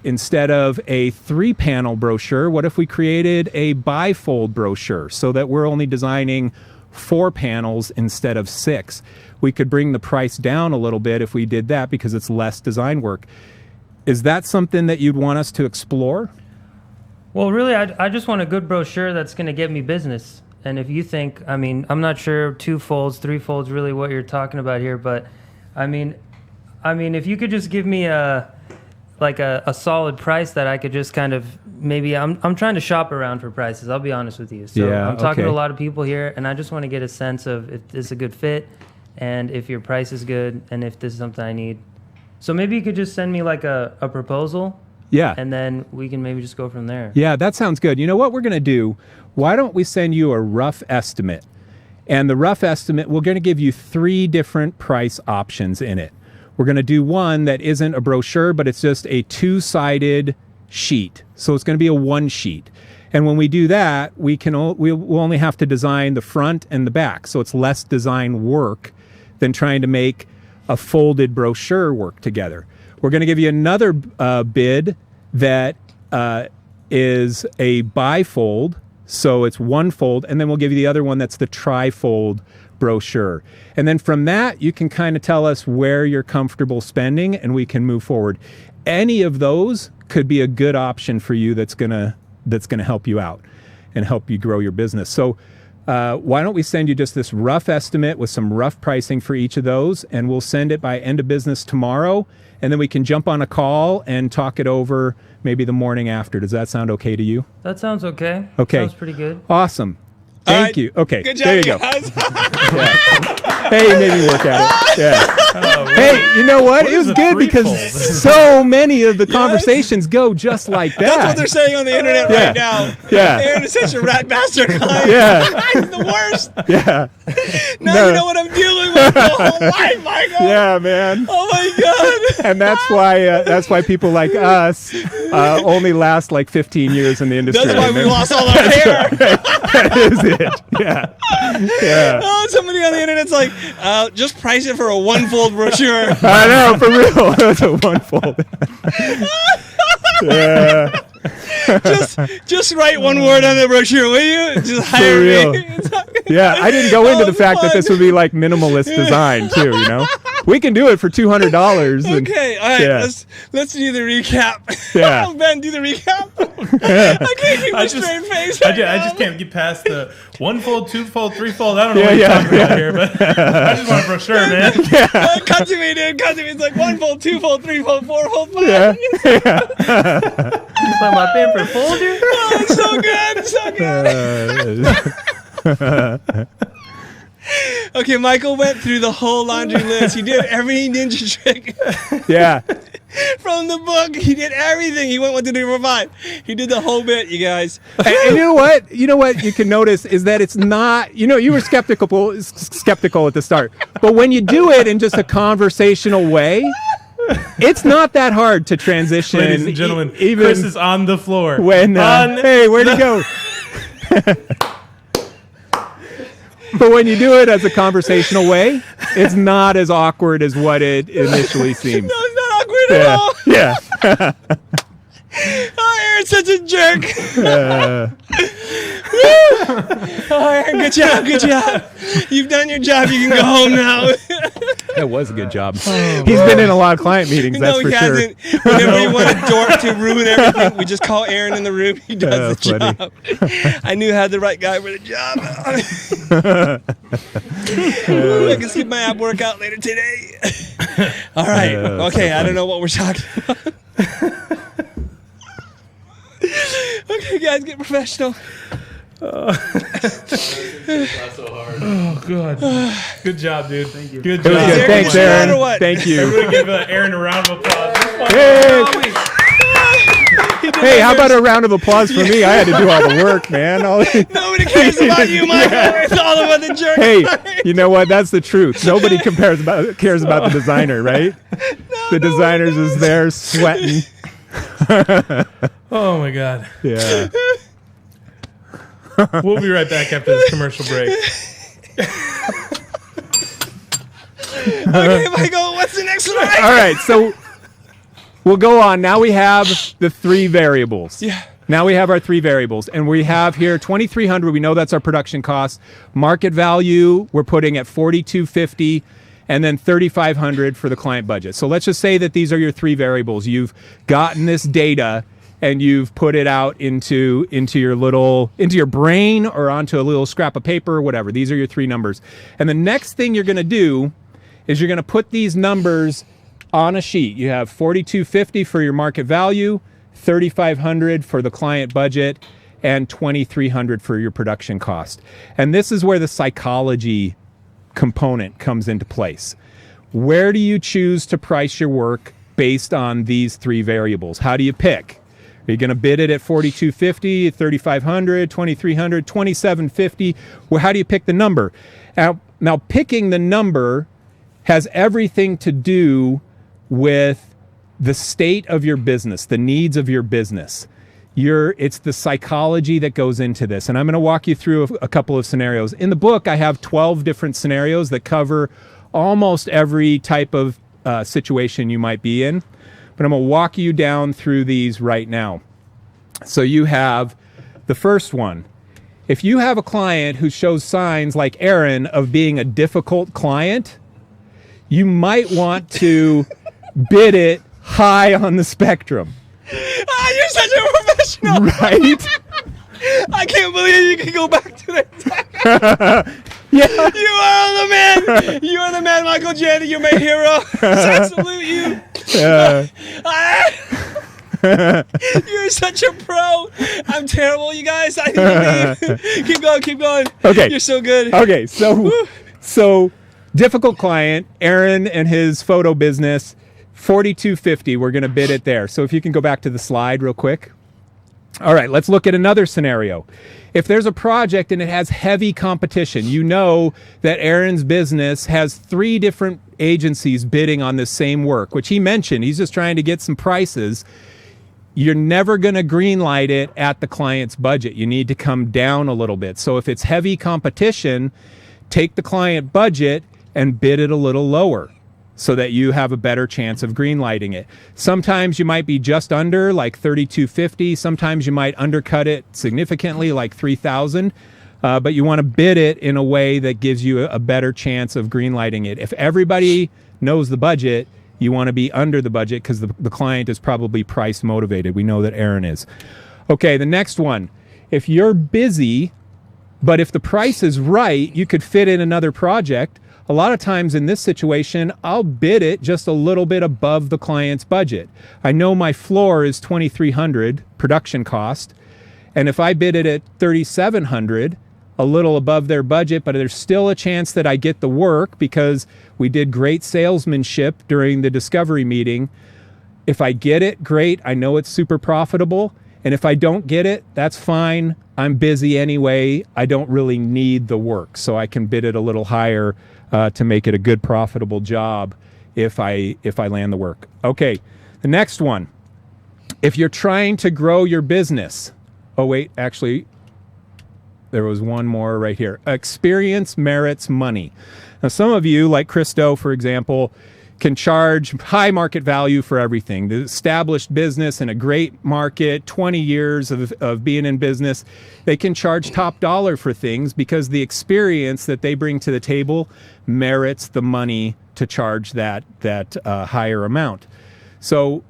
[SPEAKER 2] Instead of a 3-panel brochure, what if we created a bifold brochure so that we're only designing 4 panels instead of 6? We could bring the price down a little bit if we did that because it's less design work. Is that something that you'd want us to explore?
[SPEAKER 4] Well, really, I just want a good brochure that's going to get me business. And if you think, I mean, I'm not sure 2 folds, 3 folds, really what you're talking about here, but I mean, if you could just give me a solid price that I could just kind of maybe I'm trying to shop around for prices. I'll be honest with you. So
[SPEAKER 2] yeah,
[SPEAKER 4] I'm talking to
[SPEAKER 2] okay.
[SPEAKER 4] a lot of people here, and I just want to get a sense of if it's a good fit, and if your price is good, and if this is something I need. So maybe you could just send me like a proposal.
[SPEAKER 2] Yeah.
[SPEAKER 4] And then we can maybe just go from there.
[SPEAKER 2] Yeah, that sounds good. You know what we're going to do? Why don't we send you a rough estimate? And the rough estimate, we're going to give you 3 different price options in it. We're going to do one that isn't a brochure, but it's just a 2-sided sheet. So it's going to be a 1 sheet. And when we do that, we'll only have to design the front and the back. So it's less design work than trying to make a folded brochure work together. We're going to give you another bid that is a bifold, so it's 1 fold, and then we'll give you the other one that's the trifold brochure. And then from that, you can kind of tell us where you're comfortable spending, and we can move forward. any of those could be a good option for you that's gonna help you out and help you grow your business. So why don't we send you just this rough estimate with some rough pricing for each of those, and we'll send it by end of business tomorrow, and then we can jump on a call and talk it over maybe the morning after. Does that sound okay to you?
[SPEAKER 4] That sounds okay.
[SPEAKER 2] Okay.
[SPEAKER 4] Sounds pretty good.
[SPEAKER 2] Awesome.
[SPEAKER 1] All
[SPEAKER 2] Thank
[SPEAKER 1] right.
[SPEAKER 2] you. Okay.
[SPEAKER 1] Good job,
[SPEAKER 2] there you go.
[SPEAKER 1] guys.
[SPEAKER 2] Yeah. Hey, maybe work at it. Yeah.
[SPEAKER 3] Oh,
[SPEAKER 2] Hey, you know what? It was
[SPEAKER 3] is a
[SPEAKER 2] good because
[SPEAKER 3] threefold?
[SPEAKER 2] so many of the conversations go just like that.
[SPEAKER 1] That's what they're saying on the internet
[SPEAKER 2] Yeah.
[SPEAKER 1] right now.
[SPEAKER 2] Yeah.
[SPEAKER 1] Aaron is such a rat bastard client.
[SPEAKER 2] Yeah.
[SPEAKER 1] He's the worst.
[SPEAKER 2] Yeah.
[SPEAKER 1] Now
[SPEAKER 2] No.
[SPEAKER 1] you know what I'm dealing with the whole life, Michael.
[SPEAKER 2] Yeah, man.
[SPEAKER 1] Oh my God.
[SPEAKER 2] And that's why people like us only last like 15 years in the industry.
[SPEAKER 1] That's why we lost all our hair.
[SPEAKER 2] That is it. Yeah. Yeah.
[SPEAKER 1] Oh, somebody on the internet's like, just price it for a one-fold brochure.
[SPEAKER 2] I know, for real. That's a one-fold. Yeah.
[SPEAKER 1] just write one word on the brochure, will you? Just hire
[SPEAKER 2] real.
[SPEAKER 1] me.
[SPEAKER 2] Yeah, I didn't go into
[SPEAKER 1] Oh,
[SPEAKER 2] the fact that this would be like minimalist design too, you know? We can do it for $200. and-
[SPEAKER 1] Okay, all right.
[SPEAKER 2] Yeah.
[SPEAKER 1] Let's do the recap.
[SPEAKER 2] Yeah.
[SPEAKER 1] Ben, do the recap. I can't keep a straight face.
[SPEAKER 3] I
[SPEAKER 1] right
[SPEAKER 3] just
[SPEAKER 1] now.
[SPEAKER 3] can't get past the one fold, two fold, three fold. I don't know
[SPEAKER 2] Yeah,
[SPEAKER 3] what you're
[SPEAKER 2] yeah,
[SPEAKER 3] talking about here, but I just want a brochure, man.
[SPEAKER 1] Cut to me, dude. Cut to me. It's like one fold, two fold, three fold, four fold, five.
[SPEAKER 2] Yeah.
[SPEAKER 4] It's like my paper folder.
[SPEAKER 1] Oh, it's so good. It's so good. Okay, Michael went through the whole laundry list. He did every ninja trick
[SPEAKER 2] Yeah.
[SPEAKER 1] from the book. He did everything. He went 1, 2, 3, 4, 5. He did the whole bit, you guys.
[SPEAKER 2] And you know what? You know what you can notice is that it's not, you were skeptical at the start. But when you do it in just a conversational way, it's not that hard to transition.
[SPEAKER 3] Ladies and gentlemen,
[SPEAKER 2] even
[SPEAKER 3] Chris is on the floor.
[SPEAKER 2] when hey, where'd he go? But when you do it as a conversational way, it's not as awkward as what it initially seems.
[SPEAKER 1] No, it's not awkward at all.
[SPEAKER 2] Yeah.
[SPEAKER 1] Oh, Aaron's such a jerk. Oh, Aaron, good job, good job. You've done your job. You can go home now.
[SPEAKER 2] That was a good job. He's been in a lot of client meetings, that's
[SPEAKER 1] No,
[SPEAKER 2] for
[SPEAKER 1] he
[SPEAKER 2] sure.
[SPEAKER 1] hasn't. Whenever you want a dork to ruin everything, we just call Aaron in the room. He does the
[SPEAKER 2] funny.
[SPEAKER 1] job. I knew I had the right guy for the job. Ooh, I can skip my ab workout later today. All right. Okay, I don't know what we're talking about. Okay, guys, get professional.
[SPEAKER 3] Oh, God. Good job, dude. Thank you. Good
[SPEAKER 2] It was
[SPEAKER 3] job.
[SPEAKER 2] good.
[SPEAKER 1] Aaron,
[SPEAKER 2] Thanks,
[SPEAKER 1] you
[SPEAKER 2] Aaron.
[SPEAKER 1] or what?
[SPEAKER 2] Thank you.
[SPEAKER 3] Everybody give Aaron a round of applause.
[SPEAKER 2] Hey, how about a round of applause for me? I had to do all the work, man.
[SPEAKER 1] Nobody cares about you, Michael. It's all about the jerk.
[SPEAKER 2] Hey, you know what? That's the truth. Nobody cares about the designer, right? The designer's is there sweating.
[SPEAKER 3] Oh, my God.
[SPEAKER 2] Yeah.
[SPEAKER 3] We'll be right back after this commercial break.
[SPEAKER 1] Okay, Michael, what's the next slide?
[SPEAKER 2] All right, so we'll go on. Now we have the 3 variables.
[SPEAKER 1] Yeah.
[SPEAKER 2] Now we have our 3 variables, and we have here $2,300. We know that's our production cost. Market value we're putting at $4,250, and then $3,500 for the client budget. So let's just say that these are your 3 variables. You've gotten this data and you've put it out into your brain or onto a little scrap of paper, whatever. These are your 3 numbers. And the next thing you're going to do is you're going to put these numbers on a sheet. You have $4,250 for your market value, $3,500 for the client budget, and $2,300 for your production cost. And this is where the psychology component comes into place. Where do you choose to price your work based on these 3 variables? How do you pick? Are you going to bid it at $4,250, $3,500, $2,300, $2,750? Well, how do you pick the number? Now, picking the number has everything to do with the state of your business, the needs of your business. It's the psychology that goes into this. And I'm going to walk you through a couple of scenarios. In the book, I have 12 different scenarios that cover almost every type of situation you might be in. But I'm going to walk you down through these right now. So you have the first one. If you have a client who shows signs like Aaron of being a difficult client, you might want to bid it high on the spectrum.
[SPEAKER 1] You're such a professional.
[SPEAKER 2] Right?
[SPEAKER 1] I can't believe you can go back to that.
[SPEAKER 2] Yeah.
[SPEAKER 1] You are the man. You are the man, Michael Janda. You're my hero. I salute you. You're such a pro. I'm terrible, you guys. I can't believe. Keep going. Keep going.
[SPEAKER 2] Okay.
[SPEAKER 1] You're so good.
[SPEAKER 2] Okay. So difficult client, Aaron and his photo business, $4,250. We're going to bid it there. So if you can go back to the slide real quick. All right, let's look at another scenario. If there's a project and it has heavy competition, you know that Aaron's business has 3 different agencies bidding on the same work, which he mentioned. He's just trying to get some prices. You're never going to greenlight it at the client's budget. You need to come down a little bit. So if it's heavy competition, take the client budget and bid it a little lower, so that you have a better chance of greenlighting it. Sometimes you might be just under, like $3,250. Sometimes you might undercut it significantly, like $3,000. But you want to bid it in a way that gives you a better chance of greenlighting it. If everybody knows the budget, you want to be under the budget because the client is probably price motivated. We know that Aaron is. Okay, the next one. If you're busy, but if the price is right, you could fit in another project. A lot of times in this situation, I'll bid it just a little bit above the client's budget. I know my floor is $2,300 production cost, and if I bid it at $3,700, a little above their budget, but there's still a chance that I get the work because we did great salesmanship during the discovery meeting. If I get it, great. I know it's super profitable. And if I don't get it, that's fine. I'm busy anyway. I don't really need the work, so I can bid it a little higher to make it a good, profitable job if I land the work. Okay, the next one. If you're trying to grow your business, oh wait, actually, there was one more right here. Experience merits money. Now, some of you, like Christo, for example, can charge high market value for everything. The established business in a great market, 20 years of being in business, they can charge top dollar for things because the experience that they bring to the table merits the money to charge that higher amount. So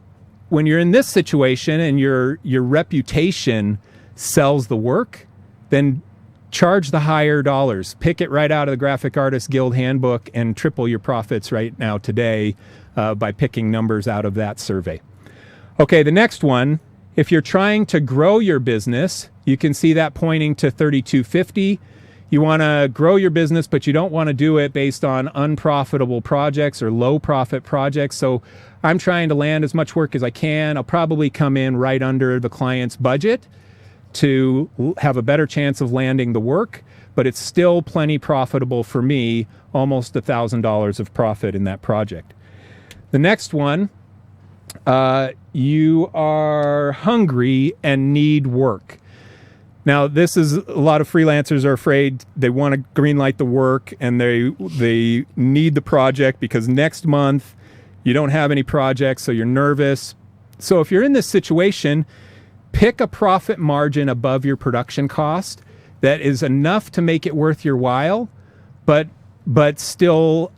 [SPEAKER 2] when you're in this situation and your reputation sells the work, then charge the higher dollars. Pick it right out of the Graphic Artists Guild handbook and triple your profits right now today by picking numbers out of that survey. Okay, the next one, if you're trying to grow your business, you can see that pointing to $3,250. You want to grow your business, but you don't want to do it based on unprofitable projects or low profit projects. So I'm trying to land as much work as I can. I'll probably come in right under the client's budget to have a better chance of landing the work, but it's still plenty profitable for me, almost $1,000 of profit in that project. The next one, you are hungry and need work. Now, this is a lot of freelancers are afraid they want to greenlight the work and they need the project because next month you don't have any projects, so you're nervous. So if you're in this situation, pick a profit margin above your production cost that is enough to make it worth your while, but still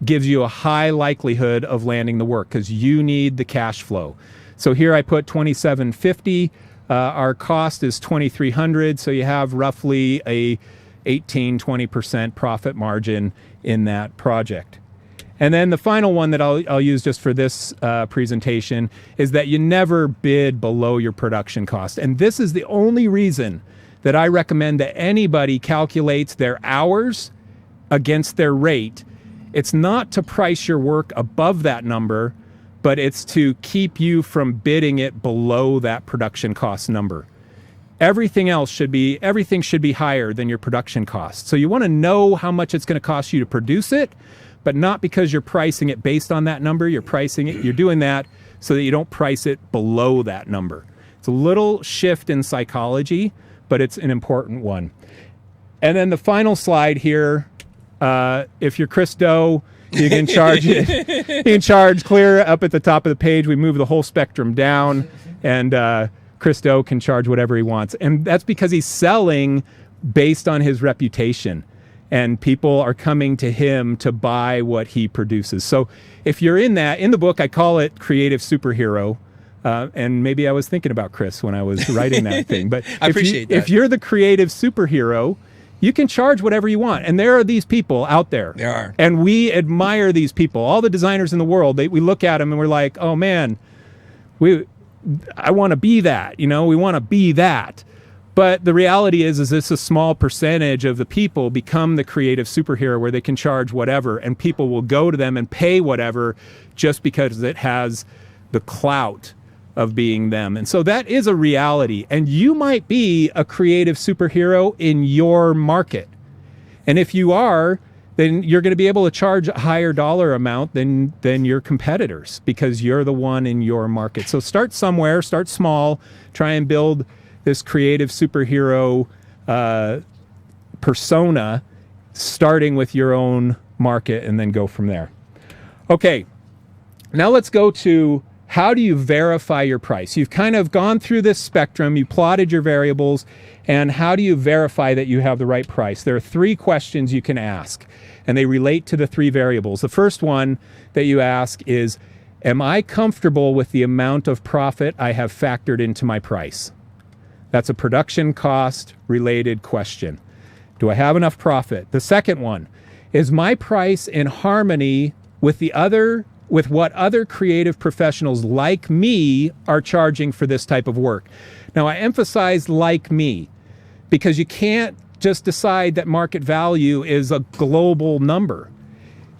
[SPEAKER 2] gives you a high likelihood of landing the work because you need the cash flow. So here I put $2,750. Our cost is $2,300, so you have roughly a 18-20% profit margin in that project. And then the final one that I'll use just for this presentation is that you never bid below your production cost. And this is the only reason that I recommend that anybody calculates their hours against their rate. It's not to price your work above that number, but it's to keep you from bidding it below that production cost number. Everything should be higher than your production cost. So you want to know how much it's going to cost you to produce it, but not because you're pricing it based on that number. You're doing that so that you don't price it below that number. It's a little shift in psychology, but it's an important one. And then the final slide here, if you're Christo, you can charge it. You can charge clear up at the top of the page. We move the whole spectrum down, and Christo can charge whatever he wants. And that's because he's selling based on his reputation. and people are coming to him to buy what he produces. So if you're in the book, I call it creative superhero. And maybe I was thinking about Chris when I was writing that thing. But
[SPEAKER 1] I appreciate that.
[SPEAKER 2] If you're the creative superhero, you can charge whatever you want. And there are these people out there.
[SPEAKER 1] There are.
[SPEAKER 2] And we admire these people. All the designers in the world, we look at them and we're like, oh man, I want to be that. We want to be that. But the reality is this a small percentage of the people become the creative superhero where they can charge whatever, and people will go to them and pay whatever just because it has the clout of being them. And so that is a reality. And you might be a creative superhero in your market. And if you are, then you're going to be able to charge a higher dollar amount than your competitors because you're the one in your market. So start somewhere, start small, try and build this creative superhero persona, starting with your own market, and then go from there. Okay, now let's go to how do you verify your price? You've kind of gone through this spectrum, you plotted your variables, and how do you verify that you have the right price? There are 3 questions you can ask, and they relate to the 3 variables. The first one that you ask is, am I comfortable with the amount of profit I have factored into my price? That's a production cost related question. Do I have enough profit? The second one, is my price in harmony with what other creative professionals like me are charging for this type of work? Now, I emphasize like me because you can't just decide that market value is a global number.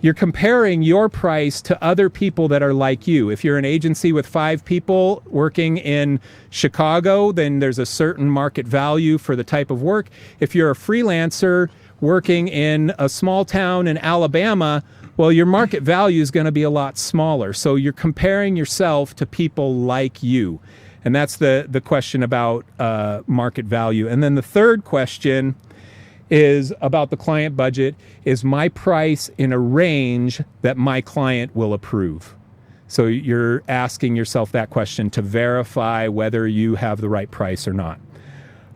[SPEAKER 2] You're comparing your price to other people that are like you. If you're an agency with 5 people working in Chicago, then there's a certain market value for the type of work. If you're a freelancer working in a small town in Alabama, well, your market value is going to be a lot smaller. So you're comparing yourself to people like you. And that's the question about market value. And then the third question is about the client budget. Is my price in a range that my client will approve? So you're asking yourself that question to verify whether you have the right price or not.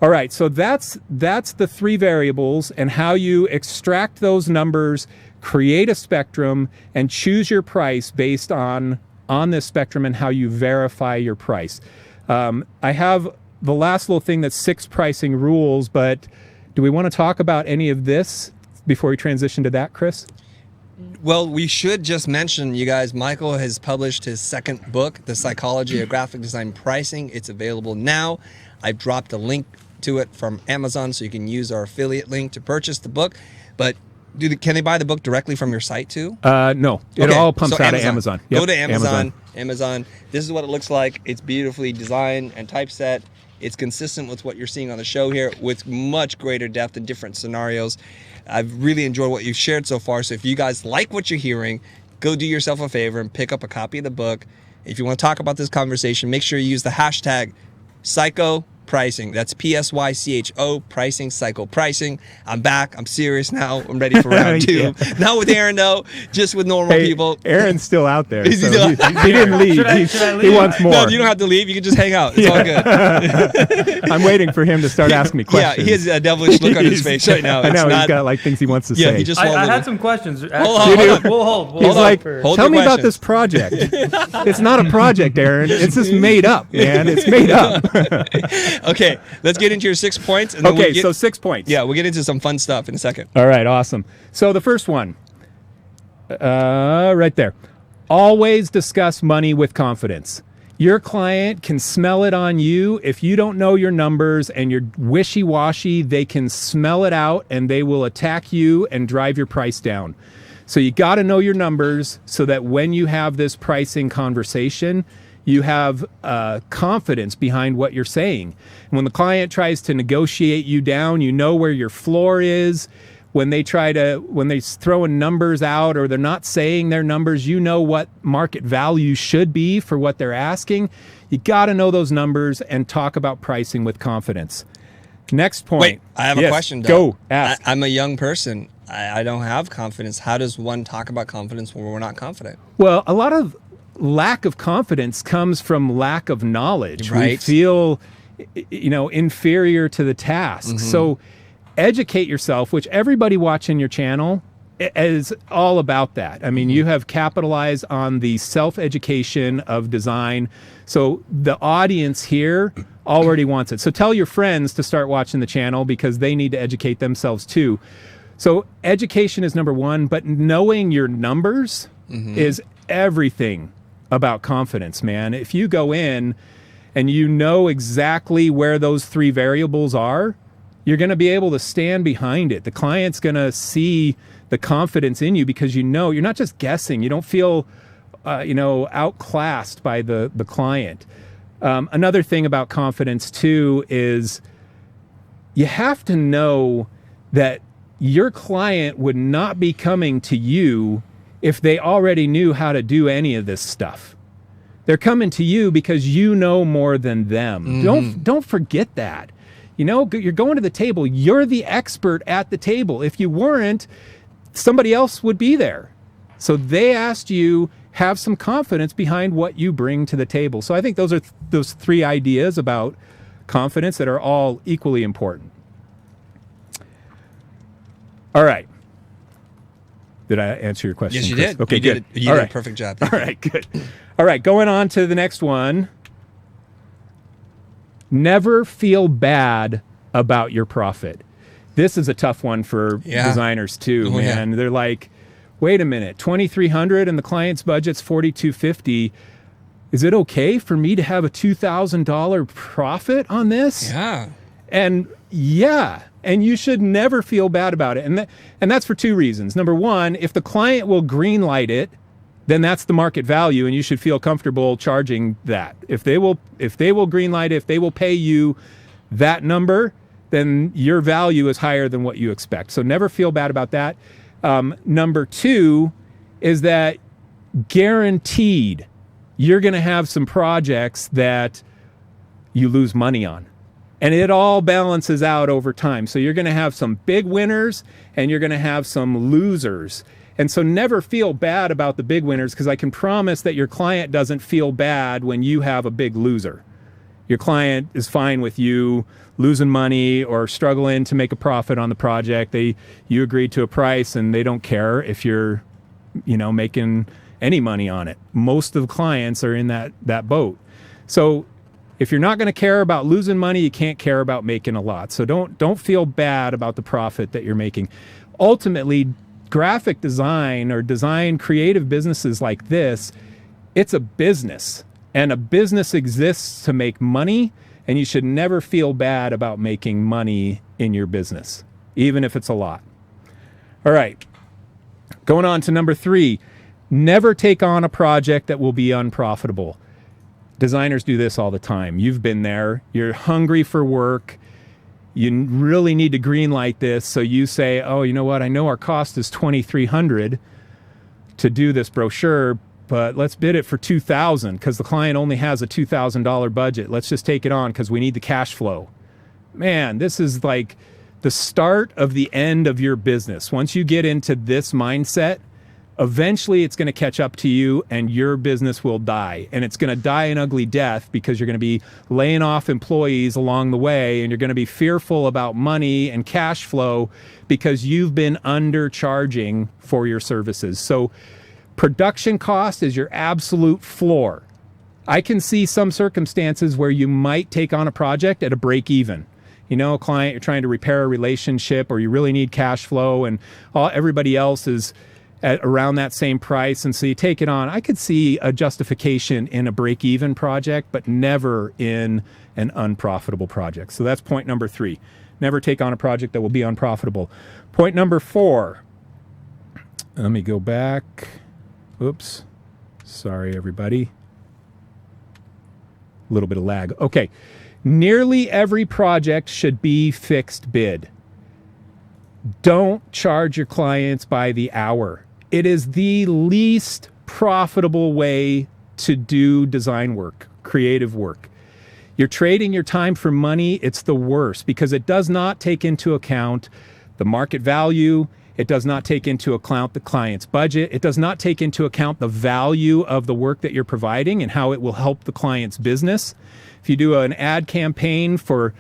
[SPEAKER 2] All right, so that's the 3 variables and how you extract those numbers, create a spectrum, and choose your price based on this spectrum and how you verify your price. I have the last little thing that's 6 pricing rules, but do we want to talk about any of this before we transition to that, Chris?
[SPEAKER 1] Well, we should just mention, you guys, Michael has published his second book, The Psychology of Graphic Design Pricing. It's available now. I've dropped a link to it from Amazon, so you can use our affiliate link to purchase the book. But can they buy the book directly from your site too?
[SPEAKER 2] No, it all pumps out of Amazon.
[SPEAKER 1] Yep. Go to Amazon. This is what it looks like. It's beautifully designed and typeset. It's consistent with what you're seeing on the show here, with much greater depth and different scenarios. I've really enjoyed what you've shared so far. So if you guys like what you're hearing, go do yourself a favor and pick up a copy of the book. If you want to talk about this conversation, make sure you use the hashtag Psycho Pricing. That's PSYCHO pricing, Psycho Pricing. I'm back. I'm serious now. I'm ready for round 2.
[SPEAKER 2] Yeah.
[SPEAKER 1] Not with Aaron though, just with normal people.
[SPEAKER 2] Aaron's still out there.
[SPEAKER 1] He's
[SPEAKER 2] So
[SPEAKER 1] still-
[SPEAKER 2] he didn't leave.
[SPEAKER 4] Should I
[SPEAKER 2] He
[SPEAKER 4] leave?
[SPEAKER 2] wants more.
[SPEAKER 1] No, you don't have to leave. You can just hang out. It's all good.
[SPEAKER 2] I'm waiting for him to start asking me
[SPEAKER 1] Yeah,
[SPEAKER 2] questions.
[SPEAKER 1] he has a devilish look on his face right now.
[SPEAKER 2] I know,
[SPEAKER 1] It's
[SPEAKER 2] he's
[SPEAKER 1] not-
[SPEAKER 2] got like things he wants to
[SPEAKER 1] Yeah,
[SPEAKER 2] say.
[SPEAKER 1] he just
[SPEAKER 4] I
[SPEAKER 1] swallowed
[SPEAKER 4] had
[SPEAKER 1] it.
[SPEAKER 4] some questions.
[SPEAKER 1] on,
[SPEAKER 4] Actually,
[SPEAKER 1] hold on.
[SPEAKER 4] We'll hold.
[SPEAKER 2] He's
[SPEAKER 4] hold
[SPEAKER 2] like,
[SPEAKER 4] for-
[SPEAKER 1] Hold
[SPEAKER 2] tell
[SPEAKER 1] your
[SPEAKER 2] me about
[SPEAKER 1] questions.
[SPEAKER 2] this project. It's not a project, Aaron. It's just made up, man. It's made up.
[SPEAKER 1] Okay, let's get into your 6 points. And then
[SPEAKER 2] Okay,
[SPEAKER 1] we'll get,
[SPEAKER 2] so 6 points.
[SPEAKER 1] yeah, we'll get into some fun stuff in a second.
[SPEAKER 2] All right, awesome. So the first one, right there. Always discuss money with confidence. Your client can smell it on you. If you don't know your numbers and you're wishy-washy, they can smell it out and they will attack you and drive your price down. So you got to know your numbers so that when you have this pricing conversation, you have confidence behind what you're saying. And when the client tries to negotiate you down, you know where your floor is. When they throwing numbers out or they're not saying their numbers, you know what market value should be for what they're asking. You got to know those numbers and talk about pricing with confidence. Next point.
[SPEAKER 1] Wait, I have a
[SPEAKER 2] Yes,
[SPEAKER 1] question, Doug.
[SPEAKER 2] Go, ask.
[SPEAKER 1] I'm a young person. I don't have confidence. How does one talk about confidence when we're not confident?
[SPEAKER 2] Well, a lot of lack of confidence comes from lack of knowledge. We
[SPEAKER 1] Right.
[SPEAKER 2] feel, inferior to the task.
[SPEAKER 1] Mm-hmm.
[SPEAKER 2] So educate yourself, which everybody watching your channel is all about that. I mean, you have capitalized on the self-education of design. So the audience here already wants it. So tell your friends to start watching the channel because they need to educate themselves too. So education is number one, but knowing your numbers is everything about confidence, man. If you go in and you know exactly where those 3 variables are, you're going to be able to stand behind it. The client's going to see the confidence in you because you know you're not just guessing. You don't feel, outclassed by the client. Another thing about confidence too is you have to know that your client would not be coming to you if they already knew how to do any of this stuff. They're coming to you because you know more than them. Don't forget that. You're going to the table. You're the expert at the table. If you weren't, somebody else would be there. So they asked you, have some confidence behind what you bring to the table. So I think those are those 3 ideas about confidence that are all equally important. All right. Did I answer your question?
[SPEAKER 1] Yes, you
[SPEAKER 2] Chris?
[SPEAKER 1] did.
[SPEAKER 2] Okay, good.
[SPEAKER 1] You did a perfect job.
[SPEAKER 2] All right, good. All right, going on to the next one. Never feel bad about your profit. This is a tough one for designers too, man. Yeah. They're like, wait a minute, $2,300 and the client's budget's $4,250. Is it okay for me to have a $2,000 profit on this?
[SPEAKER 1] Yeah.
[SPEAKER 2] And you should never feel bad about it. And that's for 2 reasons. Number one, if the client will green light it, then that's the market value and you should feel comfortable charging that. If they will green light it, if they will pay you that number, then your value is higher than what you expect. So never feel bad about that. Number 2 is that guaranteed you're going to have some projects that you lose money on. And it all balances out over time. So you're going to have some big winners and you're going to have some losers. And so never feel bad about the big winners because I can promise that your client doesn't feel bad when you have a big loser. Your client is fine with you losing money or struggling to make a profit on the project. You agreed to a price and they don't care if you're, making any money on it. Most of the clients are in that boat. So if you're not going to care about losing money, you can't care about making a lot. So don't feel bad about the profit that you're making. Ultimately, graphic design or design creative businesses like this, it's a business. And a business exists to make money, and you should never feel bad about making money in your business, even if it's a lot. All right, going on to number 3, never take on a project that will be unprofitable. Designers do this all the time. You've been there. You're hungry for work. You really need to green light this. So you say, oh, you know what? I know our cost is $2,300 to do this brochure, but let's bid it for $2,000 because the client only has a $2,000 budget. Let's just take it on because we need the cash flow. Man, this is like the start of the end of your business. Once you get into this mindset, eventually it's going to catch up to you and your business will die. And it's going to die an ugly death because you're going to be laying off employees along the way and you're going to be fearful about money and cash flow because you've been undercharging for your services. So production cost is your absolute floor. I can see some circumstances where you might take on a project at a break even. A client, you're trying to repair a relationship or you really need cash flow and everybody else is at around that same price, and so you take it on. I could see a justification in a break-even project, but never in an unprofitable project. So that's point number 3. Never take on a project that will be unprofitable. Point number 4. Let me go back. Oops. Sorry, everybody. A little bit of lag. Okay. Nearly every project should be fixed bid. Don't charge your clients by the hour. It is the least profitable way to do design work, creative work. You're trading your time for money. It's the worst because it does not take into account the market value. It does not take into account the client's budget. It does not take into account the value of the work that you're providing and how it will help the client's business. If you do an ad campaign for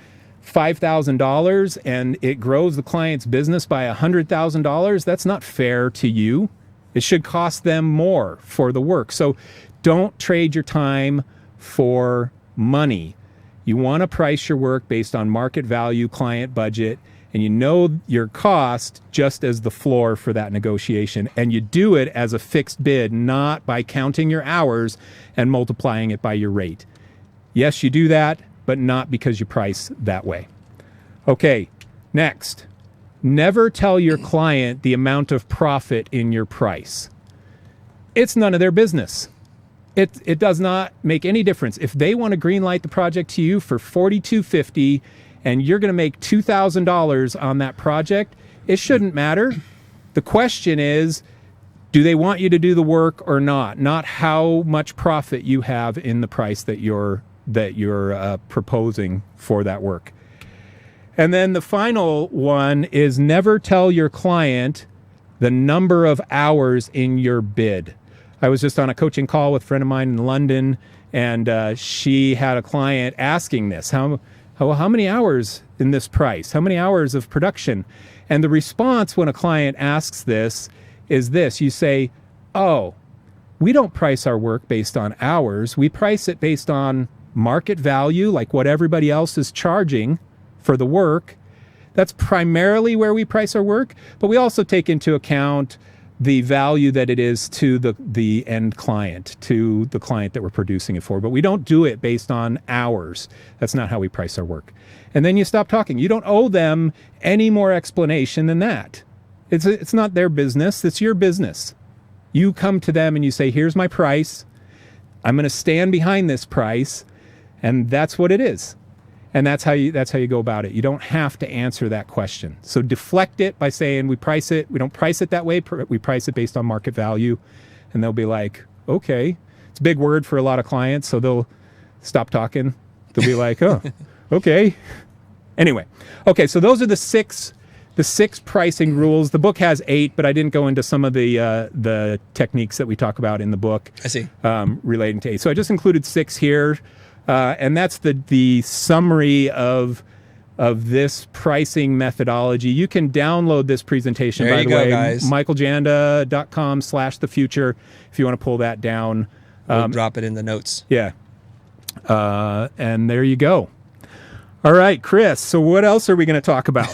[SPEAKER 2] $5,000 and it grows the client's business by $100,000, that's not fair to you. It should cost them more for the work. So don't trade your time for money. You want to price your work based on market value, client budget, and you know your cost just as the floor for that negotiation. And you do it as a fixed bid, not by counting your hours and multiplying it by your rate. Yes, you do that, but not because you price that way. Okay, next. Never tell your client the amount of profit in your price. It's none of their business. It does not make any difference. If they want to greenlight the project to you for $4,250 and you're going to make $2,000 on that project, it shouldn't matter. The question is, do they want you to do the work or not? Not how much profit you have in the price that you're proposing for that work. And then the final one is never tell your client the number of hours in your bid. I was just on a coaching call with a friend of mine in London, and she had a client asking this, how many hours in this price? How many hours of production? And the response when a client asks this is this. You say, oh, we don't price our work based on hours. We price it based on market value, like what everybody else is charging for the work. That's primarily where we price our work, but we also take into account the value that it is to the end client, to the client that we're producing it for. But we don't do it based on hours. That's not how we price our work. And then you stop talking. You don't owe them any more explanation than that. It's not their business. It's your business. You come to them and you say, here's my price. I'm going to stand behind this price. And that's what it is. And that's how you go about it. You don't have to answer that question. So deflect it by saying we don't price it that way. We price it based on market value. And they'll be like, okay. It's a big word for a lot of clients, so they'll stop talking. They'll be like, oh, okay. Anyway, okay, so those are the six pricing rules. The book has 8, but I didn't go into some of the techniques that we talk about in the book.
[SPEAKER 1] I see.
[SPEAKER 2] Relating to 8. So I just included 6 here. And that's the summary of this pricing methodology. You can download this presentation, by the way,
[SPEAKER 1] guys.
[SPEAKER 2] michaeljanda.com/thefuture if you want to pull that down.
[SPEAKER 1] We'll drop it in the notes.
[SPEAKER 2] Yeah. And there you go. All right, Chris, so what else are we going to talk about?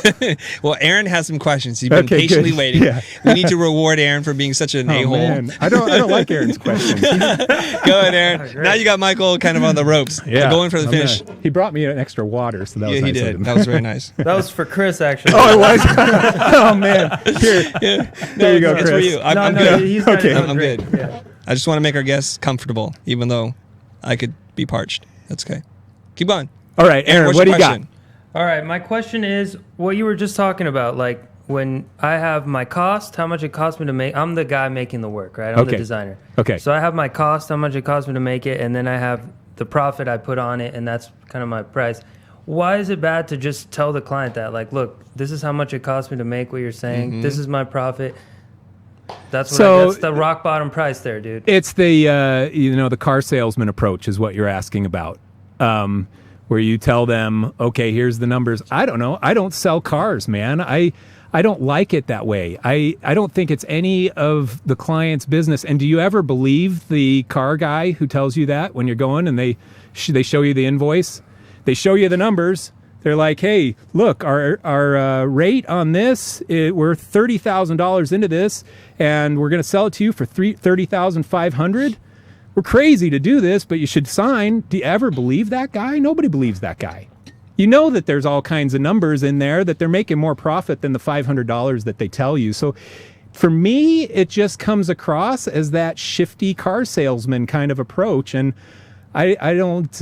[SPEAKER 1] Well, Aaron has some questions. He's been patiently
[SPEAKER 2] good.
[SPEAKER 1] waiting.
[SPEAKER 2] Yeah.
[SPEAKER 1] We need to reward Aaron for being such an a-hole.
[SPEAKER 2] Man. I don't like Aaron's questions.
[SPEAKER 1] Go ahead, Aaron. Now you got Michael kind of on the ropes.
[SPEAKER 2] Yeah.
[SPEAKER 1] Going for the finish.
[SPEAKER 2] He brought me an extra water, so that was
[SPEAKER 1] Yeah,
[SPEAKER 2] nice
[SPEAKER 1] he
[SPEAKER 2] of
[SPEAKER 1] did.
[SPEAKER 2] him.
[SPEAKER 1] That was very nice.
[SPEAKER 4] That was for Chris, actually.
[SPEAKER 2] Oh, it was? Oh, man. Here.
[SPEAKER 1] Yeah.
[SPEAKER 2] There you go,
[SPEAKER 1] That's for
[SPEAKER 2] Chris.
[SPEAKER 1] you. I'm good.
[SPEAKER 4] He's got
[SPEAKER 2] Okay.
[SPEAKER 4] it.
[SPEAKER 1] I'm good.
[SPEAKER 4] Yeah.
[SPEAKER 1] I just want to make our guests comfortable, even though I could be parched. That's okay. Keep going.
[SPEAKER 2] All right, Aaron,
[SPEAKER 1] What's
[SPEAKER 2] what do
[SPEAKER 1] your
[SPEAKER 2] you got?
[SPEAKER 1] question?
[SPEAKER 4] All right, my question is what you were just talking about, like when I have my cost, how much it costs me to make. I'm the guy making the work, right? I'm the designer.
[SPEAKER 2] Okay.
[SPEAKER 4] So I have my cost, how much it costs me to make it, and then I have the profit I put on it, and that's kind of my price. Why is it bad to just tell the client that, like, look, this is how much it costs me to make what you're saying. This is my profit. That's the rock bottom price there, dude.
[SPEAKER 2] It's the the car salesman approach is what you're asking about. Where you tell them, okay, here's the numbers. I don't know. I don't sell cars, man. I don't like it that way. I don't think it's any of the client's business. And do you ever believe the car guy who tells you that when you're going and they show you the invoice? They show you the numbers. They're like, hey, look, our rate on this, we're $30,000 into this, and we're going to sell it to you for $30,500. We're crazy to do this, but you should sign. Do you ever believe that guy? Nobody believes that guy. You know that there's all kinds of numbers in there, that they're making more profit than the $500 that they tell you. So for me, it just comes across as that shifty car salesman kind of approach. And I don't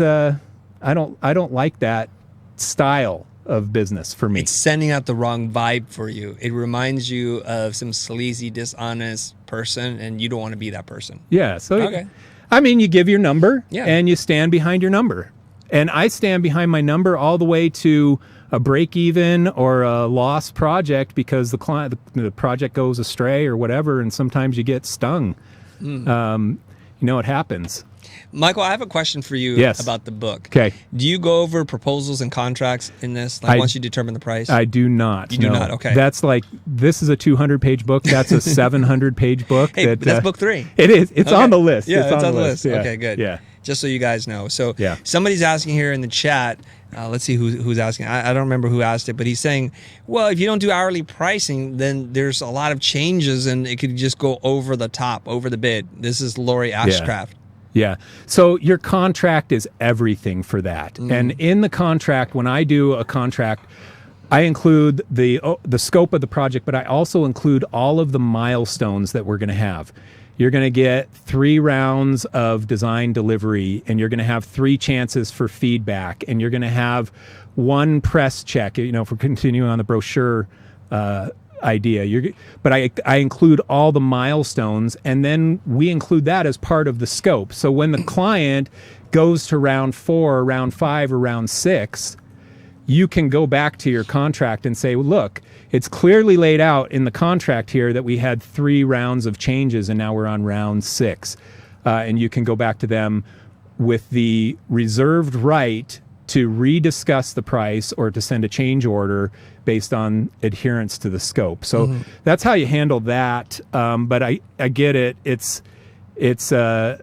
[SPEAKER 2] like that style of business for me.
[SPEAKER 1] It's sending out the wrong vibe for you. It reminds you of some sleazy, dishonest person, and you don't want to be that person.
[SPEAKER 2] Yeah. So,
[SPEAKER 1] Okay.
[SPEAKER 2] I mean, you give your number
[SPEAKER 1] Yeah.
[SPEAKER 2] and you stand behind your number. And I stand behind my number all the way to a break even or a lost project because the project goes astray or whatever. And sometimes you get stung. It happens.
[SPEAKER 1] Michael, I have a question for you
[SPEAKER 2] Yes.
[SPEAKER 1] about the book.
[SPEAKER 2] Okay.
[SPEAKER 1] Do you go over proposals and contracts in this? Like once you determine the price?
[SPEAKER 2] I do not.
[SPEAKER 1] You do not, okay.
[SPEAKER 2] That's like, this is a 200-page book. That's a 700-page book.
[SPEAKER 1] Hey, that's book 3.
[SPEAKER 2] It is. It's
[SPEAKER 1] Okay.
[SPEAKER 2] on the list.
[SPEAKER 1] Yeah, it's on the list.
[SPEAKER 2] Yeah.
[SPEAKER 1] Okay, good.
[SPEAKER 2] Yeah.
[SPEAKER 1] Just so you guys know. So
[SPEAKER 2] Yeah.
[SPEAKER 1] somebody's asking here in the chat. Let's see who's asking. I don't remember who asked it, but he's saying, well, if you don't do hourly pricing, then there's a lot of changes and it could just go over the top, over the bid. This is Lori Ashcraft.
[SPEAKER 2] Yeah. So your contract is everything for that. And in the contract, when I do a contract, I include the scope of the project, but I also include all of the milestones that we're going to have. You're going to get 3 rounds of design delivery, and you're going to have 3 chances for feedback, and you're going to have 1 press check, if we're continuing on the brochure idea. But I include all the milestones, and then we include that as part of the scope. So when the client goes to round 4, round 5, or round 6, you can go back to your contract and say, look, it's clearly laid out in the contract here that we had 3 rounds of changes and now we're on round 6. And you can go back to them with the reserved right to rediscuss the price or to send a change order based on adherence to the scope. So that's how you handle that. But I get it. It's a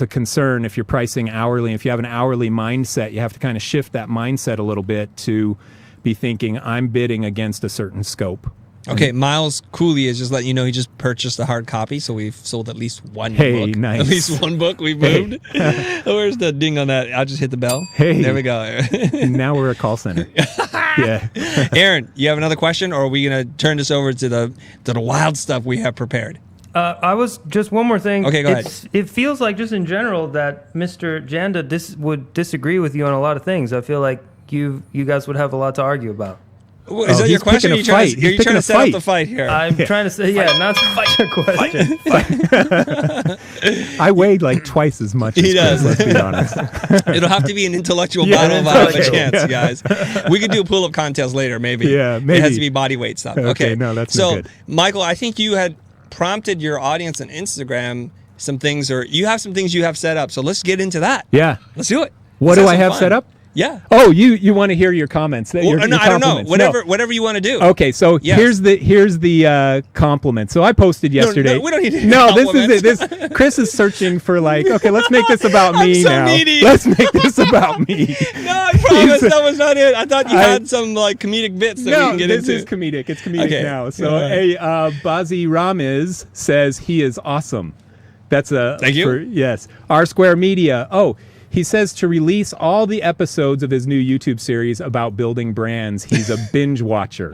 [SPEAKER 2] concern if you're pricing hourly. If you have an hourly mindset, you have to kind of shift that mindset a little bit to be thinking, I'm bidding against a certain scope.
[SPEAKER 1] Okay, Miles Cooley is just letting you know he just purchased a hard copy, so we've sold at least one
[SPEAKER 2] Hey,
[SPEAKER 1] book.
[SPEAKER 2] nice.
[SPEAKER 1] At least one book we've moved. Where's the ding on that? I'll just hit the bell.
[SPEAKER 2] Hey.
[SPEAKER 1] There we go.
[SPEAKER 2] And now we're a call center. Yeah.
[SPEAKER 1] Aaron, you have another question, or are we going to turn this over to the wild stuff we have prepared?
[SPEAKER 4] I was just one more thing.
[SPEAKER 1] Okay, go ahead.
[SPEAKER 4] It feels like just in general that Mr. Janda would disagree with you on a lot of things. I feel like you guys would have a lot to argue about.
[SPEAKER 1] Well, is that your question? Are you trying to set up the fight here?
[SPEAKER 4] I'm trying to say, not to fight your question.
[SPEAKER 2] I weighed like twice as much as
[SPEAKER 1] He does.
[SPEAKER 2] Chris, let's be honest.
[SPEAKER 1] It'll have to be an intellectual
[SPEAKER 2] Yeah,
[SPEAKER 1] battle if I have a
[SPEAKER 2] intellectual,
[SPEAKER 1] chance, guys. We could do a pull-up contest later, maybe.
[SPEAKER 2] Yeah,
[SPEAKER 1] It
[SPEAKER 2] maybe.
[SPEAKER 1] has to be body weight stuff.
[SPEAKER 2] Okay, no, that's
[SPEAKER 1] so,
[SPEAKER 2] no good.
[SPEAKER 1] Michael, I think you had prompted your audience on Instagram some things, or you have some things you have set up. So let's get into that.
[SPEAKER 2] Yeah.
[SPEAKER 1] Let's do it.
[SPEAKER 2] What
[SPEAKER 1] Let's
[SPEAKER 2] do I
[SPEAKER 1] some
[SPEAKER 2] have
[SPEAKER 1] fun.
[SPEAKER 2] set up?
[SPEAKER 1] Yeah.
[SPEAKER 2] Oh, you want to hear your comments?
[SPEAKER 1] Well, no, I don't know. Whatever you want to do.
[SPEAKER 2] Okay, so
[SPEAKER 1] Yes.
[SPEAKER 2] here's the compliment. So I posted yesterday.
[SPEAKER 1] No, we don't need to
[SPEAKER 2] No, this is
[SPEAKER 1] compliments.
[SPEAKER 2] it. This Chris is searching for like, okay, let's make this about
[SPEAKER 1] I'm
[SPEAKER 2] me
[SPEAKER 1] so
[SPEAKER 2] now.
[SPEAKER 1] needy.
[SPEAKER 2] Let's make this about me.
[SPEAKER 1] No, I promise that was not it. I thought you had some like comedic bits that we
[SPEAKER 2] No,
[SPEAKER 1] can get
[SPEAKER 2] this
[SPEAKER 1] into.
[SPEAKER 2] is comedic. It's comedic
[SPEAKER 1] Okay.
[SPEAKER 2] now. So,
[SPEAKER 1] Yeah.
[SPEAKER 2] hey, Bazi Ramiz says he is awesome. That's a
[SPEAKER 1] Thank you.
[SPEAKER 2] Yes. R Square Media. Oh, he says to release all the episodes of his new YouTube series about building brands. He's a binge watcher.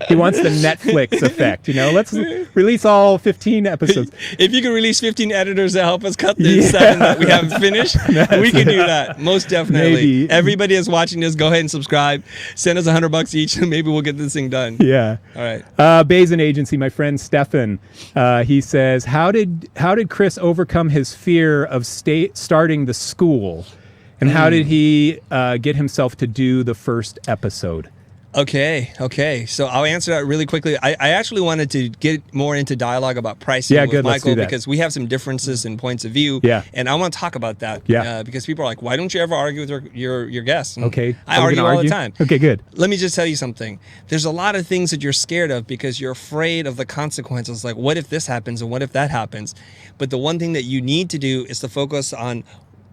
[SPEAKER 2] He wants the Netflix effect. Let's release all 15 episodes.
[SPEAKER 1] If you could release 15 editors to help us cut the 7 that we haven't finished, we can do that. Most definitely.
[SPEAKER 2] Maybe.
[SPEAKER 1] Everybody is watching this. Go ahead and subscribe. Send us $100 each, and maybe we'll get this thing done.
[SPEAKER 2] Yeah.
[SPEAKER 1] All right.
[SPEAKER 2] Bazin Agency, my friend Stefan, he says, how did Chris overcome his fear of starting the school? And how did he get himself to do the first episode?
[SPEAKER 1] Okay. So I'll answer that really quickly. I actually wanted to get more into dialogue about pricing
[SPEAKER 2] Yeah,
[SPEAKER 1] with
[SPEAKER 2] good, let's
[SPEAKER 1] Michael
[SPEAKER 2] do that.
[SPEAKER 1] because we have some differences in points of view.
[SPEAKER 2] Yeah.
[SPEAKER 1] And I want to talk about that.
[SPEAKER 2] Yeah.
[SPEAKER 1] Because people are like, why don't you ever argue with your guests? And
[SPEAKER 2] Okay.
[SPEAKER 1] I
[SPEAKER 2] Are we
[SPEAKER 1] argue
[SPEAKER 2] gonna
[SPEAKER 1] all the time.
[SPEAKER 2] Okay, good.
[SPEAKER 1] Let me just tell you something. There's a lot of things that you're scared of because you're afraid of the consequences. Like, what if this happens and what if that happens? But the one thing that you need to do is to focus on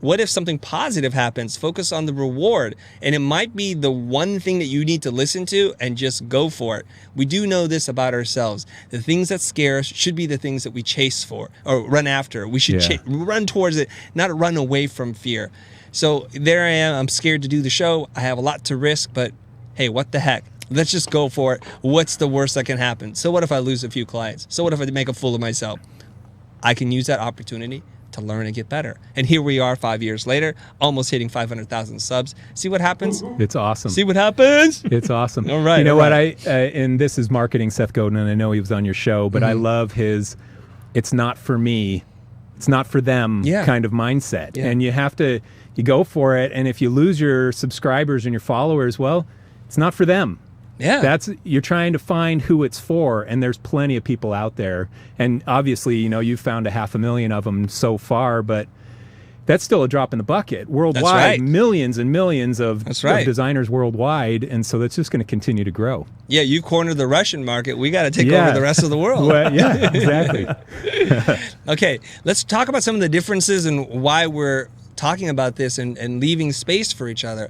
[SPEAKER 1] what if something positive happens? Focus on the reward. And it might be the one thing that you need to listen to and just go for it. We do know this about ourselves. The things that scare us should be the things that we chase for or run after. We should run towards it, not run away from fear. So there I am. I'm scared to do the show. I have a lot to risk, but hey, what the heck? Let's just go for it. What's the worst that can happen? So what if I lose a few clients? So what if I make a fool of myself? I can use that opportunity to learn and get better. And here we are 5 years later, almost hitting 500,000 subs. See what happens?
[SPEAKER 2] It's awesome.
[SPEAKER 1] See what happens?
[SPEAKER 2] It's awesome.
[SPEAKER 1] All right.
[SPEAKER 2] You know
[SPEAKER 1] all
[SPEAKER 2] what?
[SPEAKER 1] right.
[SPEAKER 2] And this is marketing Seth Godin, and I know he was on your show, but I love his it's not for me, it's not for them kind of mindset.
[SPEAKER 1] Yeah.
[SPEAKER 2] And you go for it. And if you lose your subscribers and your followers, well, it's not for them.
[SPEAKER 1] Yeah.
[SPEAKER 2] You're trying to find who it's for, and there's plenty of people out there. And obviously, you've found 500,000 of them so far, but that's still a drop in the bucket. Worldwide,
[SPEAKER 1] right.
[SPEAKER 2] millions and millions of
[SPEAKER 1] right.
[SPEAKER 2] designers worldwide, and so that's just going to continue to grow.
[SPEAKER 1] Yeah, you cornered the Russian market. We got to take over the rest of the world.
[SPEAKER 2] Well, yeah, exactly.
[SPEAKER 1] Okay, let's talk about some of the differences and why we're talking about this and leaving space for each other.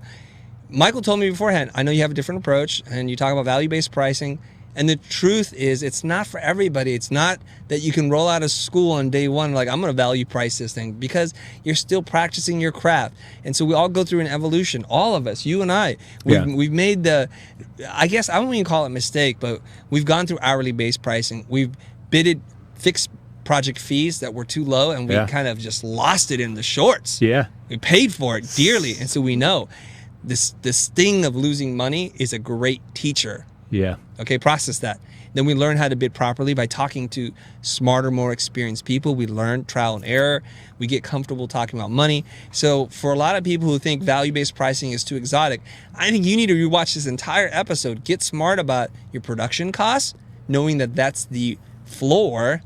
[SPEAKER 1] Michael told me beforehand, I know you have a different approach, and you talk about value-based pricing. And the truth is, it's not for everybody. It's not that you can roll out of school on day one, like, I'm going to value price this thing, because you're still practicing your craft. And so we all go through an evolution. All of us, you and I, we've made I guess I wouldn't even call it a mistake, but we've gone through hourly based pricing. We've bidded fixed project fees that were too low, and we kind of just lost it in the shorts.
[SPEAKER 2] Yeah.
[SPEAKER 1] We paid for it dearly. And so we know this sting of losing money is a great teacher.
[SPEAKER 2] Yeah.
[SPEAKER 1] Okay, process that. Then we learn how to bid properly by talking to smarter, more experienced people. We learn trial and error. We get comfortable talking about money. So for a lot of people who think value-based pricing is too exotic, I think you need to rewatch this entire episode. Get smart about your production costs, knowing that that's the floor,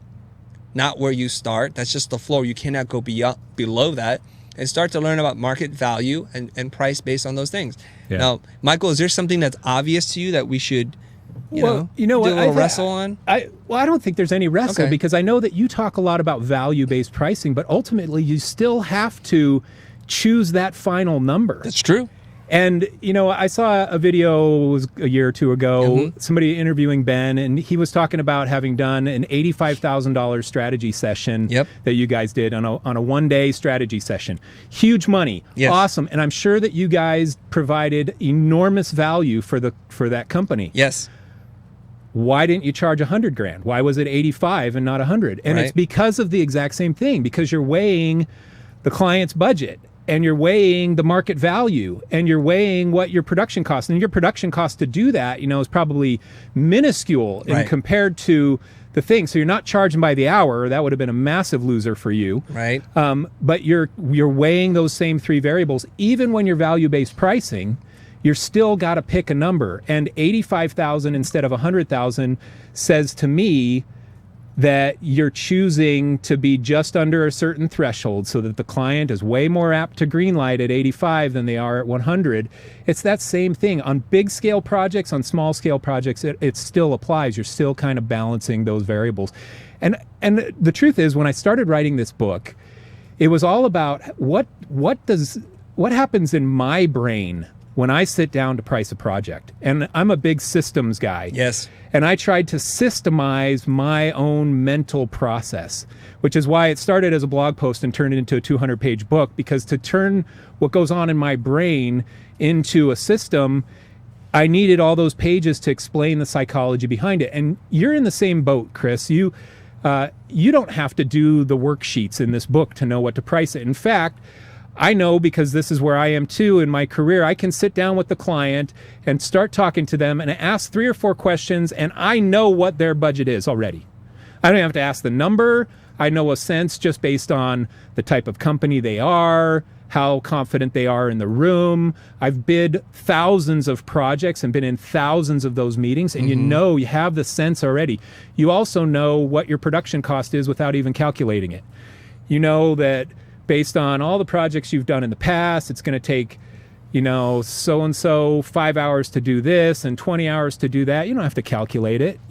[SPEAKER 1] not where you start. That's just the floor. You cannot go below that. And start to learn about market value and price based on those things. Yeah. Now, Michael, is there something that's obvious to you that we should, do a little wrestle on?
[SPEAKER 2] I don't think there's any wrestle, because I know that you talk a lot about value-based pricing, but ultimately you still have to choose that final number.
[SPEAKER 1] That's true.
[SPEAKER 2] And, I saw a video, it was a year or two ago, somebody interviewing Ben, and he was talking about having done an $85,000 strategy session that you guys did on a one-day strategy session. Huge money. Yes. Awesome. And I'm sure that you guys provided enormous value for that company.
[SPEAKER 1] Yes.
[SPEAKER 2] Why didn't you charge $100,000? Why was it 85 and not 100? And it's because of the exact same thing, because you're weighing the client's budget, and you're weighing the market value, and you're weighing what your production costs. And your production cost to do that, is probably minuscule in compared to the thing. So you're not charging by the hour. That would have been a massive loser for you.
[SPEAKER 1] Right.
[SPEAKER 2] But you're weighing those same three variables. Even when you're value-based pricing, you're still got to pick a number. And 85,000 instead of 100,000 says to me that you're choosing to be just under a certain threshold so that the client is way more apt to greenlight at 85 than they are at 100. It's that same thing. On big scale projects, on small scale projects, it still applies. You're still kind of balancing those variables. And the truth is, when I started writing this book, it was all about what happens in my brain when I sit down to price a project. And I'm a big systems guy.
[SPEAKER 1] Yes.
[SPEAKER 2] And I tried to systemize my own mental process, which is why it started as a blog post and turned it into a 200-page book, because to turn what goes on in my brain into a system, I needed all those pages to explain the psychology behind it. And you're in the same boat, Chris. You don't have to do the worksheets in this book to know what to price it. In fact, I know, because this is where I am too in my career, I can sit down with the client and start talking to them and ask 3 or 4 questions, and I know what their budget is already. I don't have to ask the number. I know a sense just based on the type of company they are, how confident they are in the room. I've bid thousands of projects and been in thousands of those meetings, and you have the sense already. You also know what your production cost is without even calculating it. You know that based on all the projects you've done in the past, it's going to take, so-and-so 5 hours to do this and 20 hours to do that. You don't have to calculate it.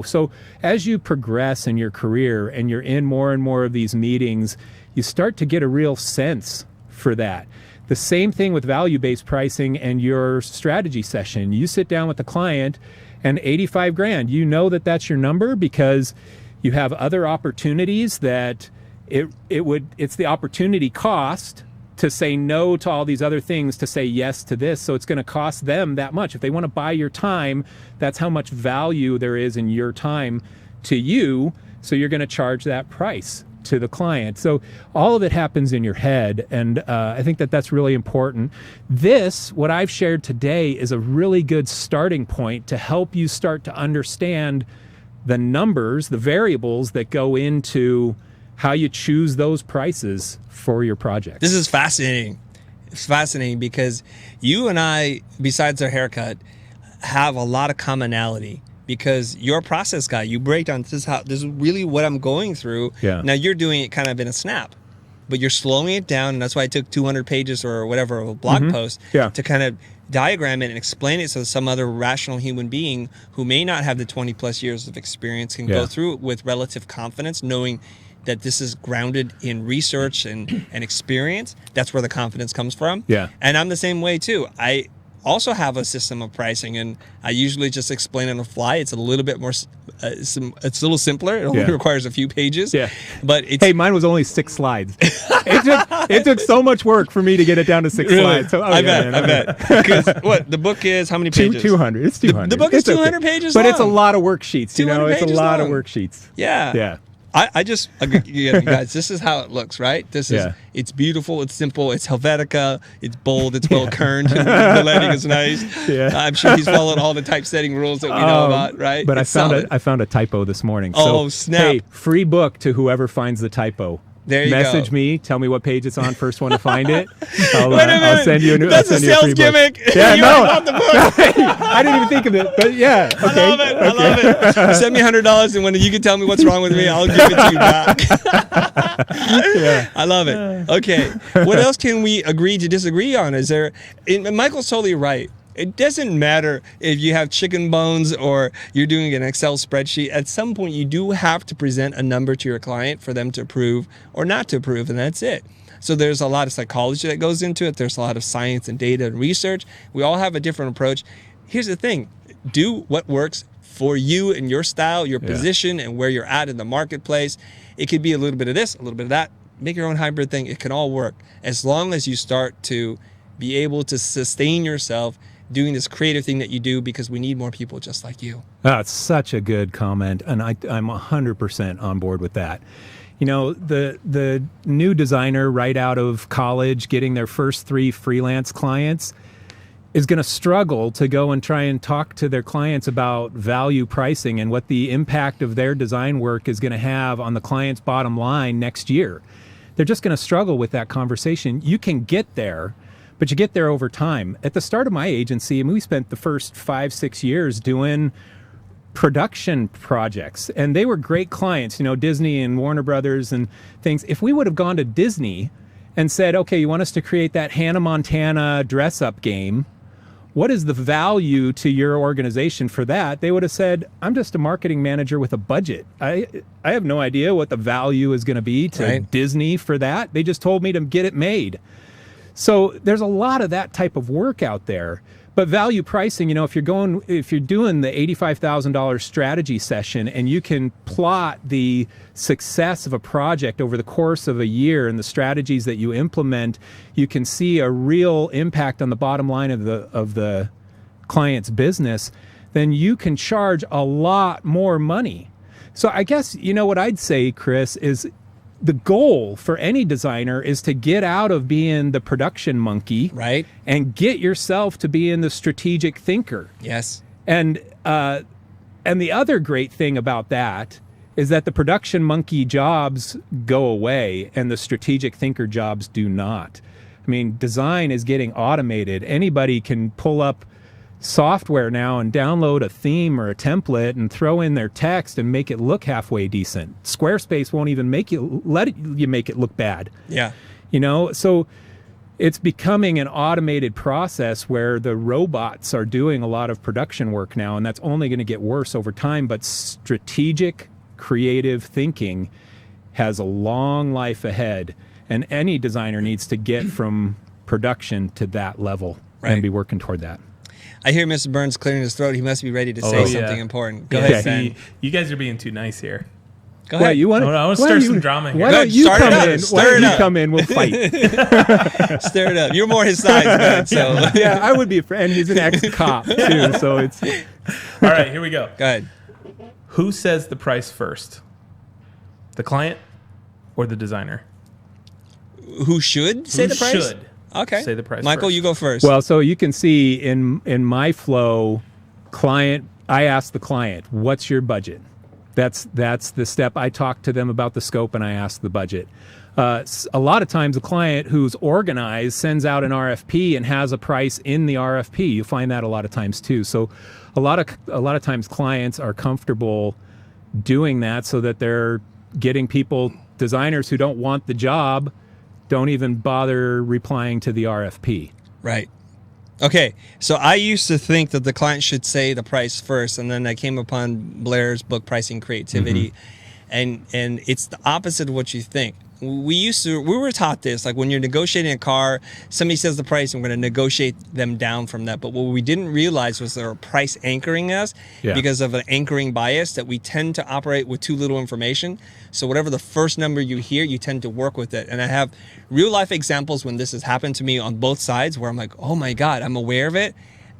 [SPEAKER 2] So as you progress in your career and you're in more and more of these meetings, you start to get a real sense for that. The same thing with value-based pricing and your strategy session. You sit down with the client and 85 grand, you know that that's your number, because you have other opportunities that it's the opportunity cost to say no to all these other things, to say yes to this. So it's going to cost them that much. If they want to buy your time, that's how much value there is in your time to you. So you're going to charge that price to the client. So all of it happens in your head. And I think that that's really important. What I've shared today, is a really good starting point to help you start to understand the numbers, the variables that go into how you choose those prices for your project.
[SPEAKER 1] This is fascinating. It's fascinating because you and I, besides our haircut, have a lot of commonality, because you're a process guy. You break down, this is really what I'm going through.
[SPEAKER 2] Yeah.
[SPEAKER 1] Now you're doing it kind of in a snap. but you're slowing it down, and that's why I took 200 pages or whatever of a blog post to kind of diagram it and explain it so some other rational human being who may not have the 20 plus years of experience can go through it with relative confidence, knowing that this is grounded in research and experience. That's where the confidence comes from.
[SPEAKER 2] Yeah.
[SPEAKER 1] And I'm the same way too. I also have a system of pricing, and I usually just explain on the fly. It's a little bit more, it's a little simpler. It only requires a few pages.
[SPEAKER 2] Yeah.
[SPEAKER 1] But it's,
[SPEAKER 2] Hey, mine was only 6 slides. It took so much work for me to get it down to 6 slides. So,
[SPEAKER 1] I bet. Because what the book is, how many pages?
[SPEAKER 2] 200. It's 200.
[SPEAKER 1] The book is
[SPEAKER 2] It's
[SPEAKER 1] 200 pages
[SPEAKER 2] but it's a
[SPEAKER 1] long.
[SPEAKER 2] lot of worksheets. You know,
[SPEAKER 1] 200
[SPEAKER 2] it's a
[SPEAKER 1] pages
[SPEAKER 2] lot
[SPEAKER 1] long.
[SPEAKER 2] of worksheets.
[SPEAKER 1] Yeah.
[SPEAKER 2] Yeah.
[SPEAKER 1] I just, you guys, this is how it looks, right? This is, it's beautiful, it's simple, it's Helvetica, it's bold, it's well kerned, the lettering is nice.
[SPEAKER 2] Yeah.
[SPEAKER 1] I'm sure he's followed all the typesetting rules that we know about, right?
[SPEAKER 2] But
[SPEAKER 1] It's
[SPEAKER 2] I found a typo this morning.
[SPEAKER 1] Oh,
[SPEAKER 2] So,
[SPEAKER 1] snap.
[SPEAKER 2] Hey, free book to whoever finds the typo.
[SPEAKER 1] There you
[SPEAKER 2] Message
[SPEAKER 1] go.
[SPEAKER 2] me. Tell me what page it's on. First one to find it. I'll,
[SPEAKER 1] Wait a minute.
[SPEAKER 2] I'll send you a new.
[SPEAKER 1] That's
[SPEAKER 2] I'll
[SPEAKER 1] a
[SPEAKER 2] send you a
[SPEAKER 1] sales
[SPEAKER 2] free book.
[SPEAKER 1] gimmick.
[SPEAKER 2] Yeah,
[SPEAKER 1] You
[SPEAKER 2] no.
[SPEAKER 1] already bought the book.
[SPEAKER 2] I didn't even think of it, but yeah.
[SPEAKER 1] I
[SPEAKER 2] Okay.
[SPEAKER 1] love it. I love it. Send me $100, and when you can tell me what's wrong with me, I'll give it to you back. I love it. Okay. What else can we agree to disagree on? Is there? And Michael's totally right. It doesn't matter if you have chicken bones or you're doing an Excel spreadsheet. At some point, you do have to present a number to your client for them to approve or not to approve, and that's it. So there's a lot of psychology that goes into it. There's a lot of science and data and research. We all have a different approach. Here's the thing. Do what works for you and your style, your position, and where you're at in the marketplace. It could be a little bit of this, a little bit of that. Make your own hybrid thing. It can all work as long as you start to be able to sustain yourself doing this creative thing that you do, because we need more people just like you.
[SPEAKER 2] That's such a good comment, and I'm 100% on board with that. You know, the new designer right out of college getting their first 3 freelance clients is going to struggle to go and try and talk to their clients about value pricing and what the impact of their design work is going to have on the client's bottom line next year. They're just going to struggle with that conversation. You can get there, but you get there over time. At the start of my agency, we spent the first 5-6 years doing production projects, and they were great clients, you know, Disney and Warner Brothers and things. If we would have gone to Disney and said, okay, you want us to create that Hannah Montana dress-up game, what is the value to your organization for that? They would have said, I'm just a marketing manager with a budget. I have no idea what the value is going to be to Disney for that. They just told me to get it made. So there's a lot of that type of work out there. But value pricing, you know, if you're doing the $85,000 strategy session and you can plot the success of a project over the course of a year and the strategies that you implement, you can see a real impact on the bottom line of the client's business, then you can charge a lot more money. So I guess, you know, what I'd say, Chris, is the goal for any designer is to get out of being the production monkey,
[SPEAKER 1] right,
[SPEAKER 2] and get yourself to being the strategic thinker.
[SPEAKER 1] Yes.
[SPEAKER 2] And the other great thing about that is that the production monkey jobs go away and the strategic thinker jobs do not. I mean, design is getting automated. Anybody can pull up software now and download a theme or a template and throw in their text and make it look halfway decent. Squarespace won't even let you make it look bad.
[SPEAKER 1] Yeah.
[SPEAKER 2] You know, so it's becoming an automated process where the robots are doing a lot of production work now, and that's only going to get worse over time. But strategic, creative thinking has a long life ahead, and any designer needs to get from production to that level and be working toward that.
[SPEAKER 1] I hear Mr. Burns clearing his throat. He must be ready to say something important. Go
[SPEAKER 3] Yeah,
[SPEAKER 1] ahead,
[SPEAKER 3] see,
[SPEAKER 1] Ben.
[SPEAKER 3] you guys are being too nice here.
[SPEAKER 1] Go ahead.
[SPEAKER 2] You want
[SPEAKER 3] I want to stir some drama here.
[SPEAKER 2] Why don't you
[SPEAKER 1] Start it
[SPEAKER 2] come
[SPEAKER 1] up.
[SPEAKER 2] in?
[SPEAKER 1] Stir
[SPEAKER 2] Why don't
[SPEAKER 1] it
[SPEAKER 2] you
[SPEAKER 1] up.
[SPEAKER 2] come in? We'll fight.
[SPEAKER 1] Stir it up. You're more his size, man. So
[SPEAKER 2] Yeah, I would be a friend. He's an ex-cop too, so it's.
[SPEAKER 3] All right, here we go.
[SPEAKER 1] go ahead.
[SPEAKER 3] Who says the price first? The client or the designer?
[SPEAKER 1] Who should say
[SPEAKER 3] Who
[SPEAKER 1] the price?
[SPEAKER 3] should
[SPEAKER 1] Okay.
[SPEAKER 3] say the price
[SPEAKER 1] Michael,
[SPEAKER 3] first?
[SPEAKER 1] you go first.
[SPEAKER 2] Well, so you can see in my flow, I ask the client, "What's your budget?" That's the step. I talk to them about the scope and I ask the budget. A lot of times, a client who's organized sends out an RFP and has a price in the RFP. You find that a lot of times too. So, a lot of times, clients are comfortable doing that so that they're getting designers who don't want the job, don't even bother replying to the RFP.
[SPEAKER 1] Right. Okay, so I used to think that the client should say the price first, and then I came upon Blair's book, Pricing Creativity, and it's the opposite of what you think. We were taught this, like when you're negotiating a car, somebody says the price, and we're going to negotiate them down from that. But what we didn't realize was they were price anchoring us because of an anchoring bias that we tend to operate with too little information. So whatever the first number you hear, you tend to work with it. And I have real life examples when this has happened to me on both sides where I'm like, oh my God, I'm aware of it.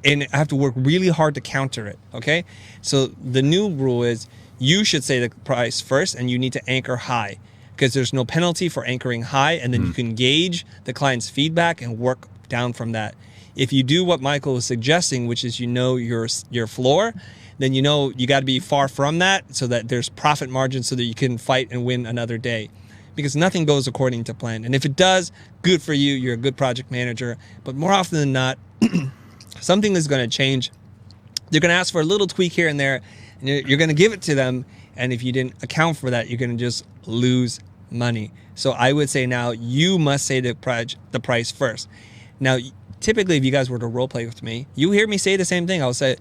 [SPEAKER 1] And I have to work really hard to counter it. Okay. So the new rule is you should say the price first, and you need to anchor high, because there's no penalty for anchoring high, and then you can gauge the client's feedback and work down from that. If you do what Michael was suggesting, which is your floor, then you got to be far from that so that there's profit margin so that you can fight and win another day. Because nothing goes according to plan. And if it does, good for you. You're a good project manager. But more often than not, something is going to change. They're going to ask for a little tweak here and there, and you're going to give it to them. And if you didn't account for that, you're going to just lose money. So I would say now you must say the price first. Now, typically, if you guys were to role play with me, you hear me say the same thing. I'll say,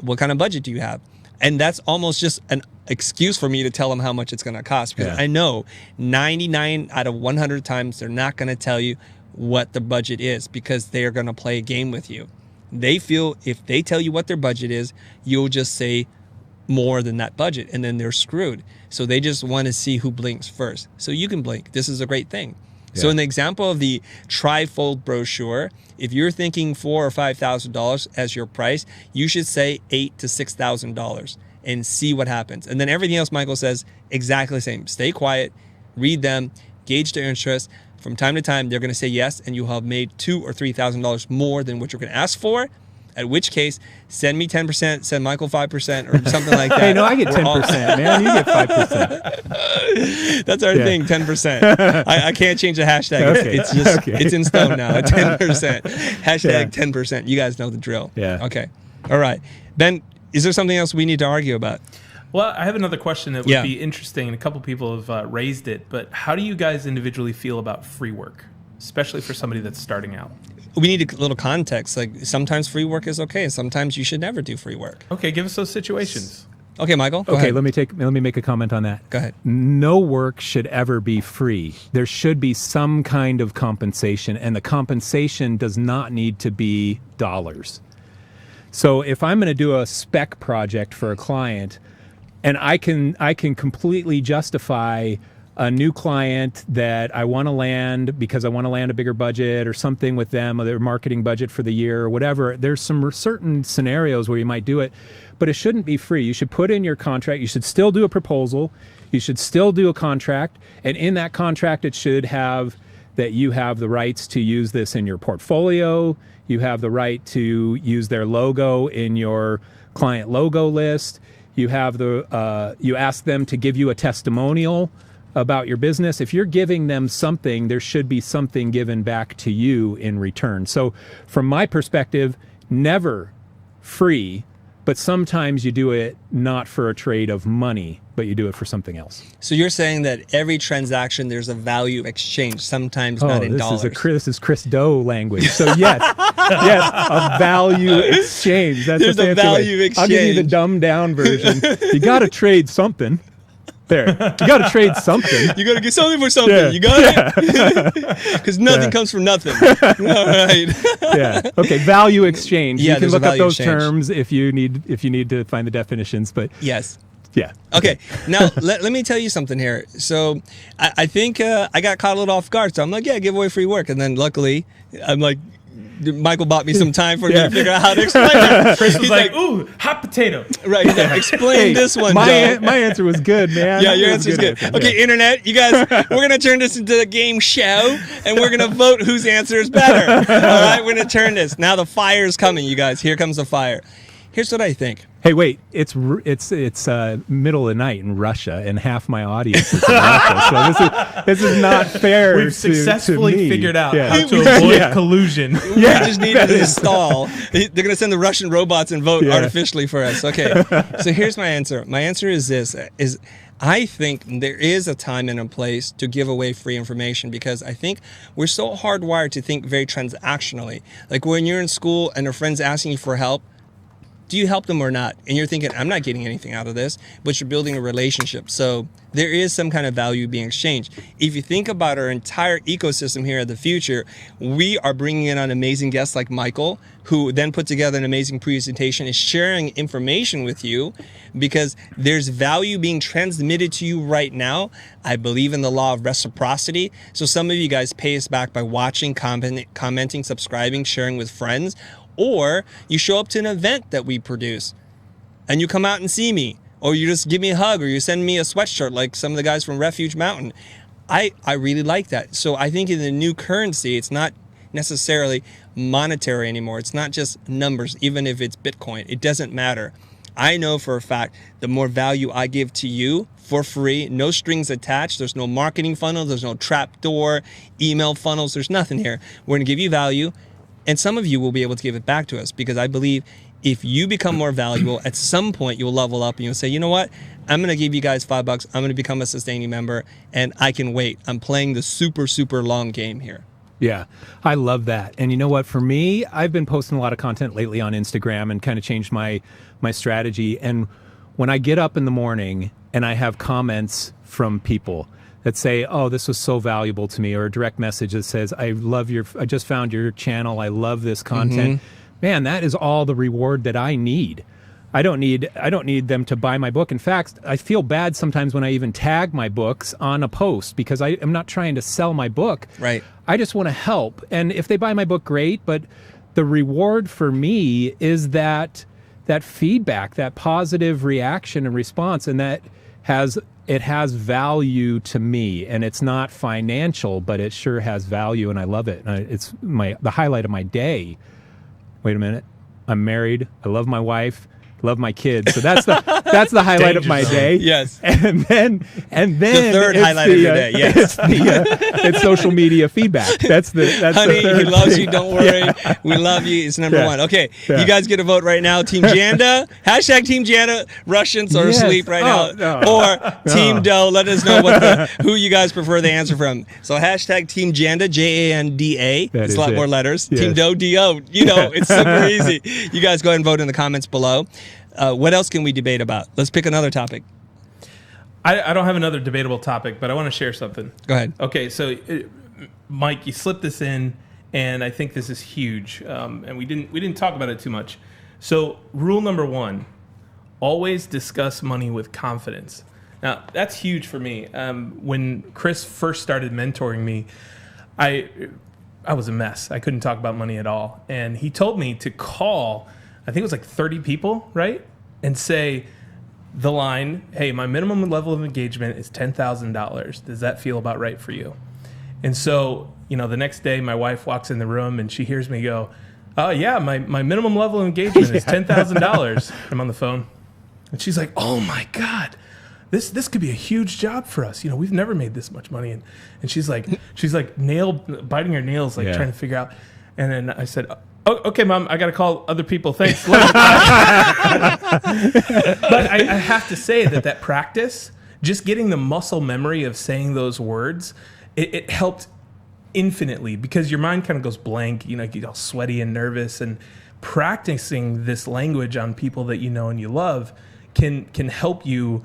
[SPEAKER 1] what kind of budget do you have? And that's almost just an excuse for me to tell them how much it's going to cost, because I know 99 out of 100 times they're not going to tell you what the budget is, because they're going to play a game with you. They feel if they tell you what their budget is, you'll just say more than that budget, and then they're screwed. So they just want to see who blinks first. So you can blink. This is a great thing. So in the example of the trifold brochure, if you're thinking $4,000 or $5,000 as your price, you should say $8,000 to $6,000 and see what happens. And then everything else Michael says exactly the same. Stay quiet, read them, gauge their interest. From time to time, they're going to say yes, and you'll have made $2,000 or $3,000 more than what you're going to ask for. At which case, send me 10%, send Michael 5%, or something like that.
[SPEAKER 2] Hey, no, I get 10%, man. You get 5%.
[SPEAKER 1] That's our thing, 10%. I can't change the hashtag.
[SPEAKER 2] Okay.
[SPEAKER 1] It's just it's in stone now. 10%. Hashtag 10%. You guys know the drill.
[SPEAKER 2] Yeah.
[SPEAKER 1] Okay. All right. Ben, is there something else we need to argue about?
[SPEAKER 3] Well, I have another question that would be interesting, and a couple people have raised it. But how do you guys individually feel about free work, especially for somebody that's starting out?
[SPEAKER 1] We need a little context. Like sometimes free work is okay. Sometimes you should never do free work.
[SPEAKER 3] Okay, give us those situations.
[SPEAKER 1] Okay, Michael. Go
[SPEAKER 2] Okay,
[SPEAKER 1] ahead.
[SPEAKER 2] let me make a comment on that.
[SPEAKER 1] Go ahead.
[SPEAKER 2] No work should ever be free. There should be some kind of compensation, and the compensation does not need to be dollars. So if I'm going to do a spec project for a client, and I can completely justify a new client that I want to land because I want to land a bigger budget or something with them, or their marketing budget for the year or whatever. There's some certain scenarios where you might do it, but it shouldn't be free. You should put in your contract. You should still do a proposal. You should still do a contract. And in that contract, it should have that you have the rights to use this in your portfolio. You have the right to use their logo in your client logo list. You have you ask them to give you a testimonial about your business. If you're giving them something, there should be something given back to you in return. So from my perspective, never free, but sometimes you do it not for a trade of money, but you do it for something else.
[SPEAKER 1] So you're saying that every transaction, there's a value exchange, sometimes not in dollars.
[SPEAKER 2] This is Chris Doe language. So yes, a value exchange. That's
[SPEAKER 1] There's a value exchange.
[SPEAKER 2] I'll give you the dumbed down version. You got to trade something. There. You got to trade something.
[SPEAKER 1] You got to get something for something.
[SPEAKER 2] Yeah.
[SPEAKER 1] You got it? Because nothing comes from nothing. All right.
[SPEAKER 2] Yeah. Okay. Value exchange.
[SPEAKER 1] Yeah,
[SPEAKER 2] you can
[SPEAKER 1] there's a
[SPEAKER 2] look up
[SPEAKER 1] value
[SPEAKER 2] those
[SPEAKER 1] exchange.
[SPEAKER 2] terms if you need to find the definitions. But
[SPEAKER 1] Yes.
[SPEAKER 2] yeah.
[SPEAKER 1] Okay. Now, let me tell you something here. So I think I got caught a little off guard. So I'm like, yeah, give away free work. And then luckily, I'm like, Michael bought me some time for me to figure out how to explain it.
[SPEAKER 3] Chris was like, ooh, hot potato.
[SPEAKER 1] Right. He's like, explain this one,
[SPEAKER 2] My
[SPEAKER 1] Joe.
[SPEAKER 2] my answer was good, man.
[SPEAKER 1] Yeah, your
[SPEAKER 2] That was
[SPEAKER 1] answer's
[SPEAKER 2] a
[SPEAKER 1] good.
[SPEAKER 2] answer.
[SPEAKER 1] Okay,
[SPEAKER 2] Yeah.
[SPEAKER 1] internet, you guys, we're going to turn this into a game show, and we're going to vote whose answer is better. All right, we're going to turn this. Now the fire is coming, you guys. Here comes the fire. Here's what I think.
[SPEAKER 2] Hey, wait! It's middle of the night in Russia, and half my audience is in Russia. So this is not fair.
[SPEAKER 3] We've
[SPEAKER 2] to
[SPEAKER 3] successfully
[SPEAKER 2] me.
[SPEAKER 3] figured out
[SPEAKER 2] Yeah.
[SPEAKER 3] how to avoid collusion.
[SPEAKER 1] We just need to install. They're going to send the Russian robots and vote artificially for us. Okay, so here's my answer. My answer is this: I think there is a time and a place to give away free information, because I think we're so hardwired to think very transactionally. Like when you're in school and a friend's asking you for help, do you help them or not? And you're thinking, I'm not getting anything out of this, but you're building a relationship. So there is some kind of value being exchanged. If you think about our entire ecosystem here at the Future, we are bringing in on amazing guests like Michael, who then put together an amazing presentation, is sharing information with you because there's value being transmitted to you right now. I believe in the law of reciprocity. So some of you guys pay us back by watching, commenting, subscribing, sharing with friends. Or you show up to an event that we produce and you come out and see me, or you just give me a hug, or you send me a sweatshirt like some of the guys from Refuge Mountain. I really like that. So I think in the new currency, it's not necessarily monetary anymore. It's not just numbers, even if it's Bitcoin. It doesn't matter. I know for a fact the more value I give to you for free, no strings attached, there's no marketing funnel, there's no trapdoor, email funnels, there's nothing here. We're going to give you value. And some of you will be able to give it back to us, because I believe if you become more valuable, at some point you'll level up and you'll say, you know what? I'm going to give you guys $5. I'm going to become a sustaining member, and I can wait. I'm playing the super, super long game here.
[SPEAKER 2] Yeah, I love that. And you know what? For me, I've been posting a lot of content lately on Instagram and kind of changed my strategy. And when I get up in the morning and I have comments from people that say, oh, this was so valuable to me, or a direct message that says, I just found your channel, I love this content. Man, that is all the reward that I need. I don't need them to buy my book. In fact, I feel bad sometimes when I even tag my books on a post, because I am not trying to sell my book.
[SPEAKER 1] Right.
[SPEAKER 2] I just want to help. And if they buy my book, great. But the reward for me is that feedback, that positive reaction and response, and that has value to me. And it's not financial, but it sure has value, and I love it. It's the highlight of my day. Wait a minute. I'm married. I love my wife. Love my kids. So that's the highlight of my day.
[SPEAKER 1] Yes.
[SPEAKER 2] And then
[SPEAKER 1] the third highlight of your day. Yes.
[SPEAKER 2] It's social media feedback. That's
[SPEAKER 1] Honey,
[SPEAKER 2] the third
[SPEAKER 1] he loves
[SPEAKER 2] thing.
[SPEAKER 1] you. Don't worry. Yeah. We love you. It's number one. Okay.
[SPEAKER 2] Yeah.
[SPEAKER 1] You guys get a vote right now. Team Janda. # Team Janda. Russians are asleep right now.
[SPEAKER 2] No.
[SPEAKER 1] Or Team Doe. Let us know who you guys prefer the answer from. So # Team Janda. Janda. It's a lot more letters.
[SPEAKER 2] Yes.
[SPEAKER 1] Team Doe. Do. You know, it's super easy. You guys go ahead and vote in the comments below. What else can we debate about? Let's pick another topic.
[SPEAKER 3] I don't have another debatable topic, but I want to share something.
[SPEAKER 1] Go ahead.
[SPEAKER 3] Okay, so Mike, you slipped this in, and I think this is huge, and we didn't talk about it too much. So rule number 1, always discuss money with confidence. Now, that's huge for me. When Chris first started mentoring me, I was a mess. I couldn't talk about money at all. And he told me to call, I think it was like 30 people, right? And say the line, hey, my minimum level of engagement is $10,000. Does that feel about right for you? And so, the next day my wife walks in the room and she hears me go, oh yeah, my minimum level of engagement is $10,000. I'm on the phone. And she's like, oh my God, this could be a huge job for us. We've never made this much money. And she's like biting her nails, like trying to figure out. And then I said, oh, okay, Mom, I got to call other people. Thanks. But I have to say that practice, just getting the muscle memory of saying those words, it helped infinitely, because your mind kind of goes blank. You get all sweaty and nervous, and practicing this language on people that you know and you love can help you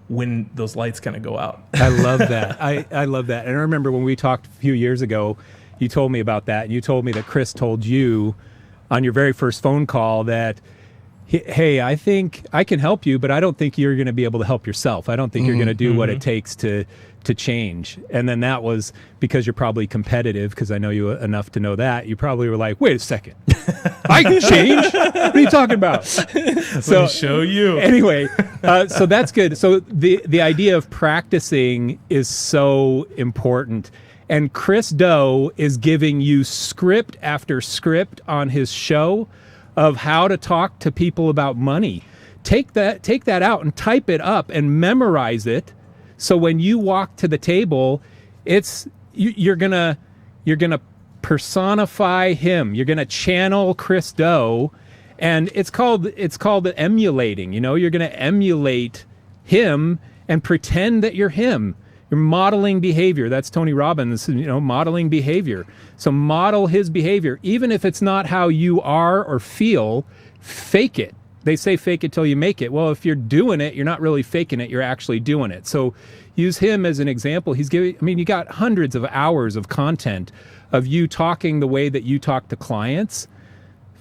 [SPEAKER 3] when those lights kind of go out.
[SPEAKER 2] I love that. I love that. And I remember when we talked a few years ago, you told me about that, and you told me that Chris told you on your very first phone call that, hey, I think I can help you, but I don't think you're going to be able to help yourself. I don't think you're going to do what it takes to change. And then that was because you're probably competitive, because I know you enough to know that. You probably were like, wait a second, I can change? What are you talking about?
[SPEAKER 3] Let me show you.
[SPEAKER 2] Anyway, so that's good. So the idea of practicing is so important. And Chris Doe is giving you script after script on his show of how to talk to people about money. Take that out and type it up and memorize it. So when you walk to the table, you're gonna personify him. You're gonna channel Chris Doe, and it's called emulating. You're gonna emulate him. and pretend that you're him. You're modeling behavior. That's Tony Robbins, modeling behavior. So model his behavior. Even if it's not how you are or feel, fake it. They say fake it till you make it. Well, if you're doing it, you're not really faking it. You're actually doing it. So use him as an example. You got hundreds of hours of content of you talking the way that you talk to clients.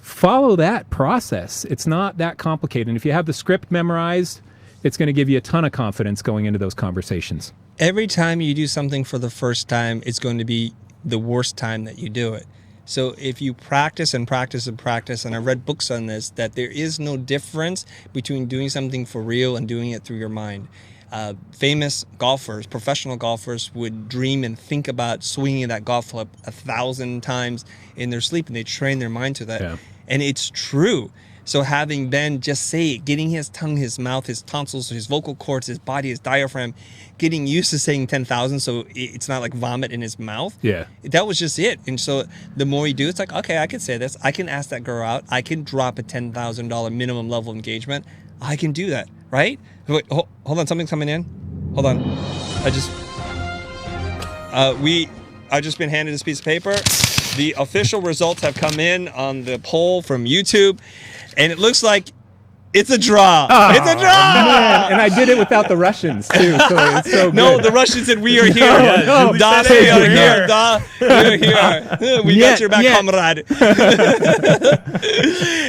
[SPEAKER 2] Follow that process. It's not that complicated. And if you have the script memorized, it's going to give you a ton of confidence going into those conversations.
[SPEAKER 1] Every time you do something for the first time, it's going to be the worst time that you do it. So if you practice and practice and practice, and I read books on this, that there is no difference between doing something for real and doing it through your mind. Famous golfers, professional golfers, would dream and think about swinging that golf club 1,000 times in their sleep, and they train their mind to that.
[SPEAKER 2] Yeah.
[SPEAKER 1] And it's true. So having Ben just say it, getting his tongue, his mouth, his tonsils, his vocal cords, his body, his diaphragm, getting used to saying 10,000 so it's not like vomit in his mouth.
[SPEAKER 2] Yeah.
[SPEAKER 1] That was just it. And so the more you do, it's like, okay, I can say this. I can ask that girl out. I can drop a $10,000 minimum level engagement. I can do that, right? Wait, hold on. Something's coming in. Hold on. I just been handed this piece of paper. The official results have come in on the poll from YouTube. And it looks like it's a draw.
[SPEAKER 2] Oh,
[SPEAKER 1] it's a draw.
[SPEAKER 2] Man. And I did it without the Russians too. So it's so good.
[SPEAKER 1] No, the Russians said we are here.
[SPEAKER 2] No,
[SPEAKER 1] Da, we are here. Da, we are here. We got your back, comrade.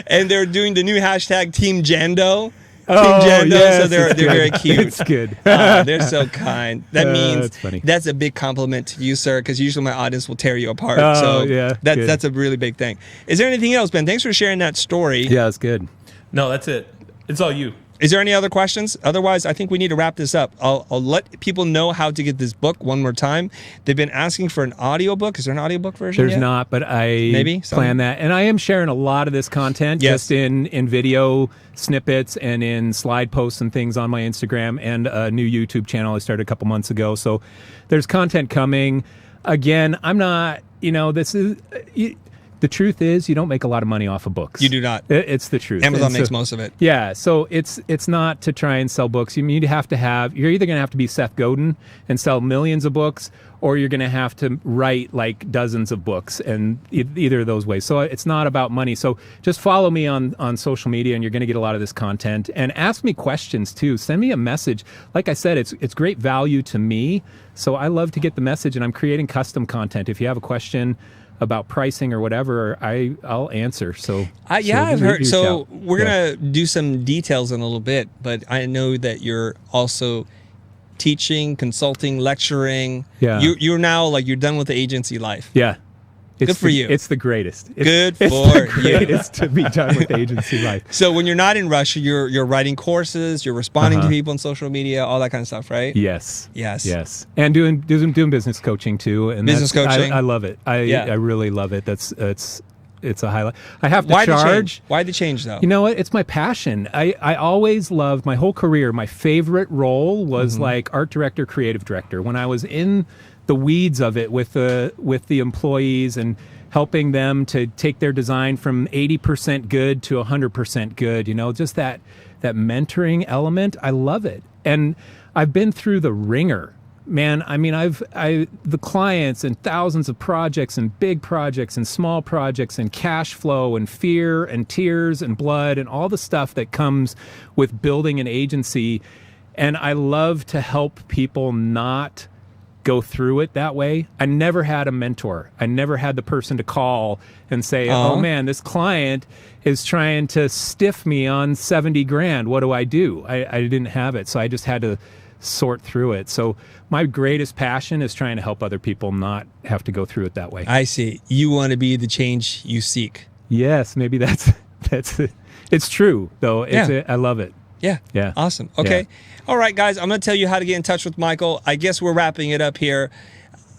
[SPEAKER 1] And they're doing the new hashtag Team Jando. Team Jando,
[SPEAKER 2] yes,
[SPEAKER 1] so they're very cute.
[SPEAKER 2] It's good.
[SPEAKER 1] They're so kind. That means
[SPEAKER 2] that's funny.
[SPEAKER 1] That's a big compliment to you, sir, because usually my audience will tear you apart.
[SPEAKER 2] Oh,
[SPEAKER 1] so
[SPEAKER 2] yeah,
[SPEAKER 1] that's a really big thing. Is there anything else, Ben? Thanks for sharing that story.
[SPEAKER 2] Yeah, it's good.
[SPEAKER 3] No, that's it. It's all you.
[SPEAKER 1] Is there any other questions? Otherwise, I think we need to wrap this up. I'll let people know how to get this book one more time. They've been asking for an audiobook. Is there an audiobook version
[SPEAKER 2] There's
[SPEAKER 1] yet?
[SPEAKER 2] not, but I plan that. And I am sharing a lot of this content just in video snippets and in slide posts and things on my Instagram and a new YouTube channel I started a couple months ago. So there's content coming. Again, I'm not, this is... The truth is, you don't make a lot of money off of books.
[SPEAKER 1] You do not.
[SPEAKER 2] It's the truth.
[SPEAKER 1] Amazon makes most of it.
[SPEAKER 2] Yeah, so it's not to try and sell books. You're either going to have to be Seth Godin and sell millions of books, or you're going to have to write like dozens of books, and either of those ways. So it's not about money. So just follow me on social media, and you're going to get a lot of this content. And ask me questions too. Send me a message. Like I said, it's great value to me. So I love to get the message, and I'm creating custom content. If you have a question about pricing or whatever, I'll answer. So
[SPEAKER 1] I've heard. So we're gonna do some details in a little bit, but I know that you're also teaching, consulting, lecturing.
[SPEAKER 2] Yeah.
[SPEAKER 1] You're now you're done with the agency life.
[SPEAKER 2] Yeah.
[SPEAKER 1] Good for you.
[SPEAKER 2] It's the greatest.
[SPEAKER 1] Good for
[SPEAKER 2] the
[SPEAKER 1] you.
[SPEAKER 2] Greatest to be done with agency life.
[SPEAKER 1] So when you're not in Russia, you're writing courses, you're responding to people on social media, all that kind of stuff, right?
[SPEAKER 2] Yes.
[SPEAKER 1] Yes.
[SPEAKER 2] And doing business coaching too. And
[SPEAKER 1] business coaching.
[SPEAKER 2] I love it. I really love it. It's a highlight. I have to charge.
[SPEAKER 1] Why the change though?
[SPEAKER 2] You know what? It's my passion. I always loved my whole career. My favorite role was like art director, creative director. When I was in the weeds of it with the employees and helping them to take their design from 80% good to 100% good, just that mentoring element. I love it. And I've been through the ringer, man. I mean, the clients and thousands of projects and big projects and small projects and cash flow and fear and tears and blood and all the stuff that comes with building an agency. And I love to help people not go through it that way. I never had a mentor. I never had the person to call and say, oh man, this client is trying to stiff me on 70 grand. What do? I didn't have it. So I just had to sort through it. So my greatest passion is trying to help other people not have to go through it that way.
[SPEAKER 1] I see. You want to be the change you seek.
[SPEAKER 2] Yes, maybe that's it. It's true though. I love it.
[SPEAKER 1] Yeah. Awesome. Okay. Yeah. All right, guys, I'm going to tell you how to get in touch with Michael. I guess we're wrapping it up here.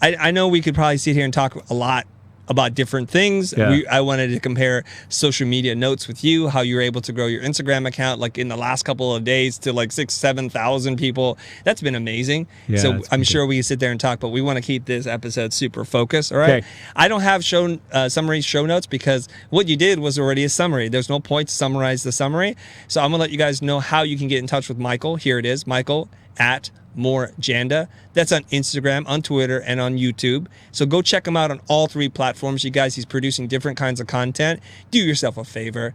[SPEAKER 1] I know we could probably sit here and talk a lot about different things.
[SPEAKER 2] Yeah.
[SPEAKER 1] I wanted to compare social media notes with you, how you were able to grow your Instagram account like in the last couple of days to like 6,000-7,000 people. That's been amazing.
[SPEAKER 2] Yeah,
[SPEAKER 1] so
[SPEAKER 2] it's
[SPEAKER 1] I'm
[SPEAKER 2] been
[SPEAKER 1] sure we can sit there and talk, but we want to keep this episode super focused. All right.
[SPEAKER 2] Okay.
[SPEAKER 1] I don't have summary show notes because what you did was already a summary. There's no point to summarize the summary. So I'm gonna let you guys know how you can get in touch with Michael. Here it is, Michael at More Janda. That's on Instagram, on Twitter, and on YouTube. So go check him out on all 3 platforms. You guys, he's producing different kinds of content. Do yourself a favor.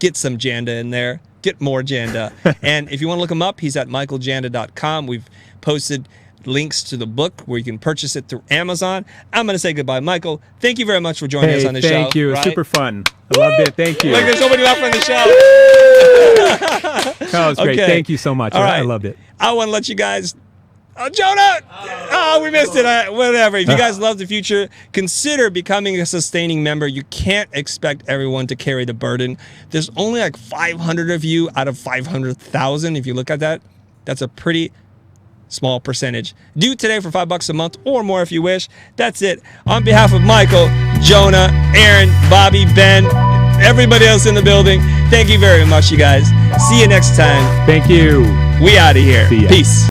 [SPEAKER 1] Get some Janda in there. Get more Janda. And if you want to look him up, he's at michaeljanda.com. We've posted links to the book where you can purchase it through Amazon. I'm going to say goodbye, Michael. Thank you very much for joining us on the show.
[SPEAKER 2] Thank you. It was
[SPEAKER 1] right?
[SPEAKER 2] super fun. I loved it. Thank you.
[SPEAKER 1] Like there's nobody left on the show.
[SPEAKER 2] That was great.
[SPEAKER 1] Okay.
[SPEAKER 2] Thank you so much.
[SPEAKER 1] All
[SPEAKER 2] I
[SPEAKER 1] right.
[SPEAKER 2] loved it.
[SPEAKER 1] I want to let you guys. Oh, Jonah! Oh, we missed it. Whatever. If you guys love the future, consider becoming a sustaining member. You can't expect everyone to carry the burden. There's only like 500 of you out of 500,000. If you look at that, that's a pretty small percentage. Do it today for $5 a month or more if you wish. That's it. On behalf of Michael, Jonah, Aaron, Bobby, Ben, everybody else in the building, thank you very much, you guys. See you next time.
[SPEAKER 2] Thank you.
[SPEAKER 1] We out of here.
[SPEAKER 2] See ya.
[SPEAKER 1] Peace.